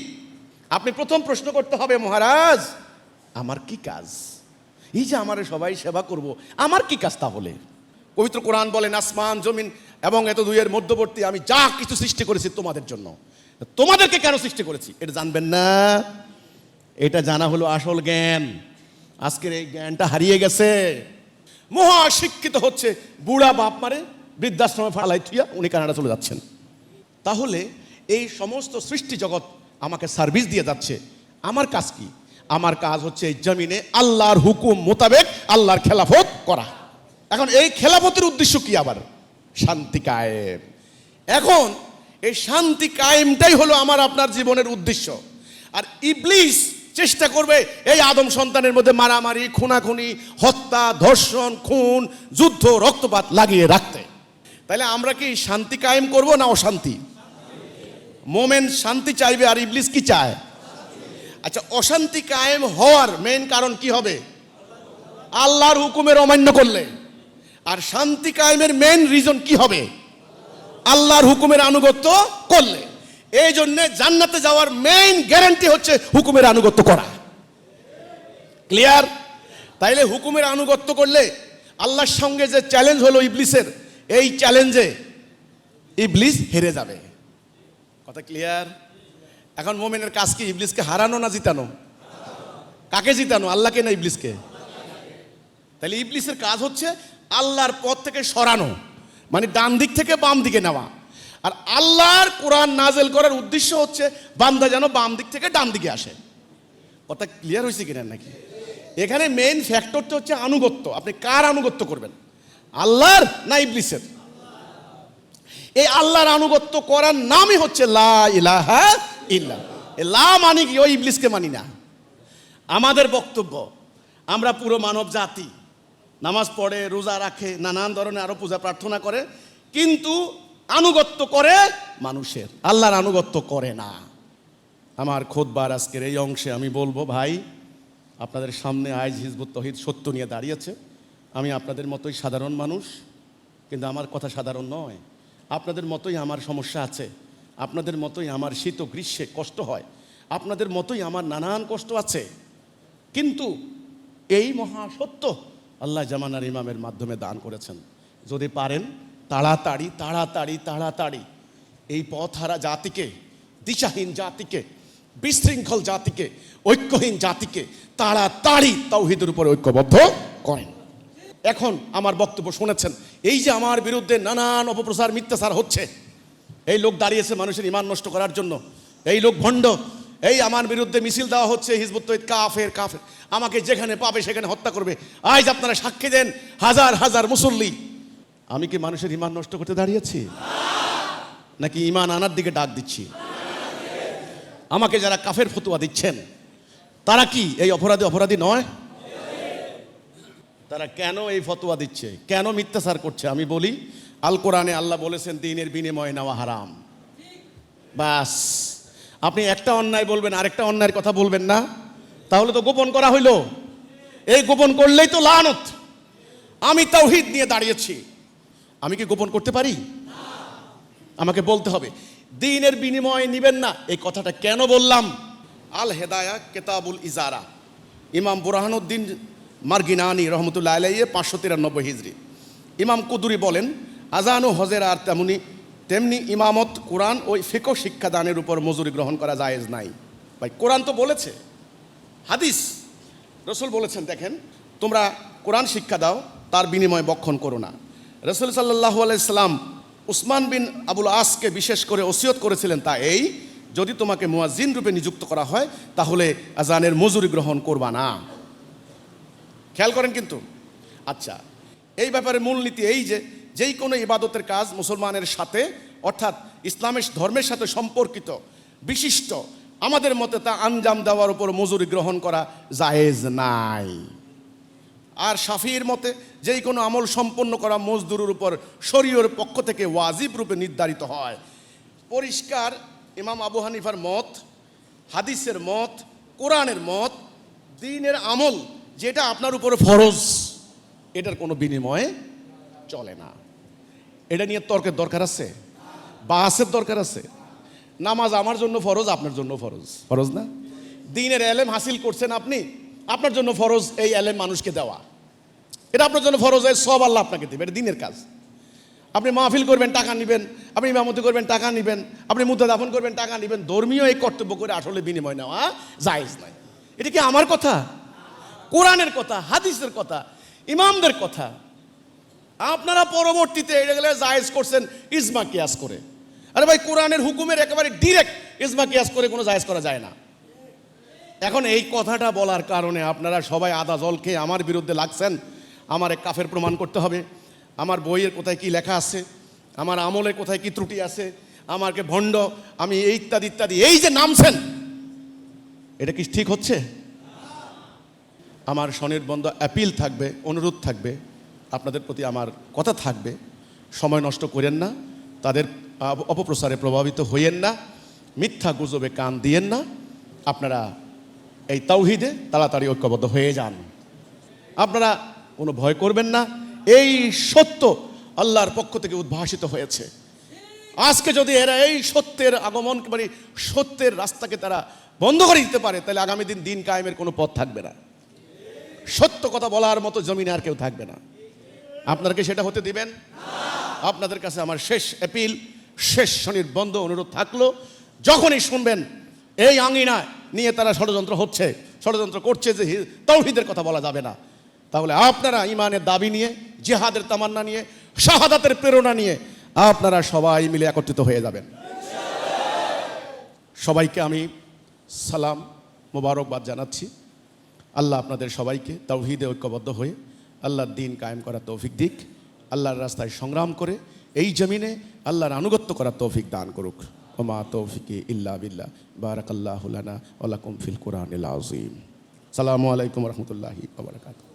আপনি প্রথম প্রশ্ন করতে হবে, মহারাজ আমার কি কাজ? এই যে আমার সবাই সেবা করব, আমার কি কাজ? তাহলে পবিত্র কোরআন বলেন, আসমান জমিন এবং এত দুইয়ের মধ্যবর্তী আমি যা কিছু সৃষ্টি করেছি তোমাদের জন্য। তোমাদেরকে কেন সৃষ্টি করেছি এটা জানবেন না? এটা জানা হলো আসল জ্ঞান। আজকের এই জ্ঞানটা হারিয়ে গেছে। মহা শিক্ষিত হচ্ছে, বুড়া বাপ মারে বৃদ্ধাশ্রমে ফালাই থুইয়া উনি কানাডা চলে যাচ্ছেন। তাহলে এই সমস্ত সৃষ্টি জগৎ আমাকে সার্ভিস দিয়ে যাচ্ছে, আমার কাজ কি? আমার কাজ হচ্ছে এই জমিনে আল্লাহর হুকুম মোতাবেক আল্লাহর খেলাফত করা। এখন এই খেলাফতের উদ্দেশ্য কি? আবার শান্তি কায়েম। এখন এই শান্তি কায়েমটাই হলো আমার আপনার জীবনের উদ্দেশ্য। আর ইবলিস চেষ্টা করবে এই আদম সন্তানের মধ্যে মারামারি, খুনাখুনি, হত্যা, ধর্ষণ, খুন, যুদ্ধ, রক্তপাত লাগিয়ে রাখতে। তাহলে আমরা কি শান্তি কায়েম করব না অশান্তি? মোমেন শান্তি চাইবে, আর ইবলিস কি চায়? আচ্ছা, অশান্তি কায়েম হওয়ার মেইন কারণ কি হবে? আল্লাহর হুকুমের অমান্য করলে। আর শান্তি কায়েমের মেইন রিজন কি হবে? আল্লাহর হুকুমের আনুগত্য করলে। এই জন্য জান্নাতে যাওয়ার মেইন গ্যারান্টি হচ্ছে হুকুমের আনুগত্য করা। ক্লিয়ার? তাইলে হুকুমের আনুগত্য করলে আল্লাহর সঙ্গে যে চ্যালেঞ্জ হলো ইবলিসের, এই চ্যালেঞ্জে ইবলিস হেরে যাবে। কথা ক্লিয়ার? এখন মোমেনের কাজ কি? ইবলিসকে হারানো না জিতানো? কাকে জিতানো? আল্লাহকে না ইবলিসকে? তাহলে ইবলিসের কাজ হচ্ছে আল্লাহর পথ থেকে সরানো, মানে ডান দিক থেকে বাম দিকে নেওয়া। আর আল্লাহর কোরআন নাজেল করার উদ্দেশ্য হচ্ছে বান্দা যেন বাম দিক থেকে ডান দিকে আসে। কথা ক্লিয়ার হয়েছে কিনা নাকি? এখানে মেইন ফ্যাক্টরটা হচ্ছে আনুগত্য। আপনি কার আনুগত্য করবেন, আল্লাহর না ইবলিসের? এই আল্লাহর আনুগত্য করার নামই হচ্ছে লা ইলাহা ইল্লাল্লাহ। লা মানি কি? ওই ইবলিসকে মানি না। আমাদের বক্তব্য, আমরা পুরো মানব জাতি নামাজ পড়ে, রোজা রাখে, নানান ধরনের আরো পূজা প্রার্থনা করে, কিন্তু আনুগত্য করে মানুষের, আল্লাহর আনুগত্য করে না। আমার খুতবার আজকের এই অংশে আমি বলবো, ভাই আপনাদের সামনে আজ হিজবুত তৌহিদ সত্য নিয়ে দাঁড়িয়েছে। আমি আপনাদের মতোই সাধারণ মানুষ, কিন্তু আমার কথা সাধারণ নয়। আপনাদের মতোই আমার সমস্যা আছে, আপনাদের মতোই আমার শীত ও গ্রীষ্মে কষ্ট হয়, আপনাদের মতোই আমার নানান কষ্ট আছে। কিন্তু এই মহা সত্য আল্লাহ জামানার ইমামের মাধ্যমে দান করেছেন। যদি পারেন তাড়াতাড়ি তাড়াতাড়ি তাড়াতাড়ি এই পথহারা জাতিকে, দিশাহীন জাতিকে, বিশৃঙ্খল জাতিকে, ঐক্যহীন জাতিকে তাড়াতাড়ি তাওহীদের উপরে ঐক্যবদ্ধ করেন। এখন আমার বক্তব্য শুনেছেন, এই যে আমার বিরুদ্ধে নানান অপপ্রচার মিথ্যাচার হচ্ছে, এই লোক দাঁড়িয়েছে মানুষের ঈমান নষ্ট করার জন্য, এই লোক ভণ্ড, এই আমার বিরুদ্ধে মিছিল দেওয়া হচ্ছে হিজবুত তৌহিদ কাফের কাফের, আমাকে যেখানে পাবে সেখানে হত্যা করবে। আজ আপনারা সাক্ষী দেন, হাজার হাজার মুসল্লি। আমি কি মানুষের ঈমান নষ্ট করতে দাঁড়িয়েছি, নাকি ঈমান আনার দিকে ডাক দিচ্ছি? আমাকে যারা কাফের ফতোয়া দিচ্ছেন তারা কি এই অপরাধী নয়? তারা কেন এই ফতোয়া দিচ্ছে, কেন মিথ্যাচার করছে? আমি বলি, আল কোরআনে আল্লাহ বলেছেন দ্বীনের বিনিময়ে নেওয়া হারাম। বাস, আপনি একটা অন্যায় বলবেন, আরেকটা অন্যায়ের কথা বলবেন না, তাহলে তো গোপন করা হইল। এই গোপন করলেই তো লানত। আমি তাওহীদ নিয়ে দাঁড়িয়েছি, আমি কি গোপন করতে পারি? আমাকে বলতে হবে দ্বীনের বিনিময়ে নিবেন না। এই কথাটা কেন বললাম? আল হেদায়া কেতাবুল ইজারা, ইমাম বুরহানুদ্দিন মার্গিনানি রহমতুল্লাহ আলাইহি 593 হিজরি। ইমাম কুদুরি বলেন, আজান ও হজের আর তেমনি ইমামত, কোরআন ও ফিকহ শিক্ষাদানের উপর মজুরি গ্রহণ করা জায়েজ নাই। ভাই কোরআন তো বলেছে, হাদিস রসুল বলেছেন, দেখেন তোমরা কোরআন শিক্ষা দাও, তার বিনিময়ে বক্ষণ করো না। রসুল সাল্লাল্লাহু আলাইহি সাল্লাম উসমান বিন আবুল আসকে বিশেষ করে ওসিয়ত করেছিলেন, তা এই যদি তোমাকে মুয়াজ্জিন রূপে নিযুক্ত করা হয় তাহলে আজানের মজুরি গ্রহণ করবা না। খেয়াল করেন কিন্তু। আচ্ছা, এই ব্যাপারে মূলনীতি এই যে যেই কোনো ইবাদতের কাজ মুসলমানের সাথে অর্থাৎ ইসলামের ধর্মের সাথে সম্পর্কিত বিশিষ্ট আমাদের মতে তা আঞ্জাম দেওয়ার উপর মজুরি গ্রহণ করা জায়েজ নাই। আর শাফির মতে যেই কোনো আমল সম্পন্ন করা মজদুরের উপর শরীয়র পক্ষ থেকে ওয়াজিব রূপে নির্ধারিত হয়। পরিষ্কার ইমাম আবু হানিফার মত, হাদিসের মত, কোরআনের মত, দ্বীনের আমল যেটা আপনার উপরে ফরজ, এটার কোনো বিনিময়ে চলে না। এটা নিয়ে তর্কের দরকার আছে? বাহাসের দরকার আছে? নামাজ আমার জন্য ফরজ, আপনার জন্য ফরজ, ফরজ না? দ্বীনের এলেম হাসিল করছেন আপনি, আপনার জন্য ফরজ এই এলেম মানুষকে দেওয়া, এটা আপনার জন্য ফরজ, এই সব আল্লাহ আপনাকে দেবে, এটা দ্বীনের কাজ। আপনি মাহফিল করবেন, টাকা নেবেন, আপনি ইমামতি করবেন, টাকা নেবেন, আপনি মুদ্রা দাফন করবেন, টাকা নেবেন, ধর্মীয় এই কর্তব্য করে আসলে বিনিময় নেওয়া জায়েজ নাই। এটা কি আমার কথা? কোরআনের কথা, হাদিসের কথা, ইমামদের কথা। আপনারা পরবর্তীতে এগুলো জায়েজ করছেন ইজমা কিয়াস করে। আরে ভাই, কোরআনের হুকুমের একেবারে ডিরেক্ট ইজমা কিয়াস করে কোনো জায়েজ করা যায় না। এখন এই কথাটা বলার কারণে আপনারা সবাই আদা জল খেয়ে আমার বিরুদ্ধে লাগছেন। আমার এক কাফের প্রমাণ করতে হবে, আমার বইয়ের কোথায় কি লেখা আছে, আমার আমলের কোথায় কি ত্রুটি আছে, আমাকে ভণ্ড, আমি এই ইত্যাদি ইত্যাদি, এই যে নামছেন, এটা কি ঠিক হচ্ছে? আমার স্বনির্বন্ধ অ্যাপিল থাকবে, অনুরোধ থাকবে, আপনাদের প্রতি আমার কথা থাকবে, সময় নষ্ট করেন না, তাদের অপপ্রচারে প্রভাবিত হইয়েন না, মিথ্যা গুজবে কান দিয়েন না। আপনারা এই তাওহীদে তাড়াতাড়ি ঐক্যবদ্ধ হয়ে যান। আপনারা কোনো ভয় করবেন না। এই সত্য আল্লাহর পক্ষ থেকে উদ্ভাসিত হয়েছে। আজকে যদি এরা এই সত্যের আগমন মানে সত্যের রাস্তাকে তারা বন্ধ করে দিতে পারে, তাহলে আগামী দিন দিন কায়েমের কোনো পথ থাকবে না। সত্য কথা বলার মতো জমিনে আর কেউ থাকবে না। আপনারা কি সেটা হতে দিবেন? আপনাদের কাছে আমার শেষ অ্যাপিল, শেষ স্বনির্বন্ধ অনুরোধ থাকলো, যখনই শুনবেন এই আঙিনা নিয়ে তারা ষড়যন্ত্র হচ্ছে, ষড়যন্ত্র করছে যে তাওহীদের কথা বলা যাবে না, তাহলে আপনারা ইমানের দাবি নিয়ে, জিহাদের তামান্না নিয়ে, শাহাদাতের প্রেরণা নিয়ে আপনারা সবাই মিলে একত্রিত হয়ে যাবেন। সবাইকে আমি সালাম মোবারকবাদ জানাচ্ছি। আল্লাহ আপনাদের সবাইকে তাওহীদে ঐক্যবদ্ধ হয়ে আল্লাহর দ্বীন কায়েম করার তৌফিক দিক, আল্লাহর রাস্তায় সংগ্রাম করে এই জমিনে আল্লাহর আনুগত্য করার তৌফিক দান করুক। ওমা তৌফিকি ইল্লা বিল্লাহ। বারাকাল্লাহু লানা ওয়া লাকুম ফিল কুরআনিল আযীম। আসসালামু আলাইকুম ওয়া রাহমাতুল্লাহি ওয়া বারাকাতুহু।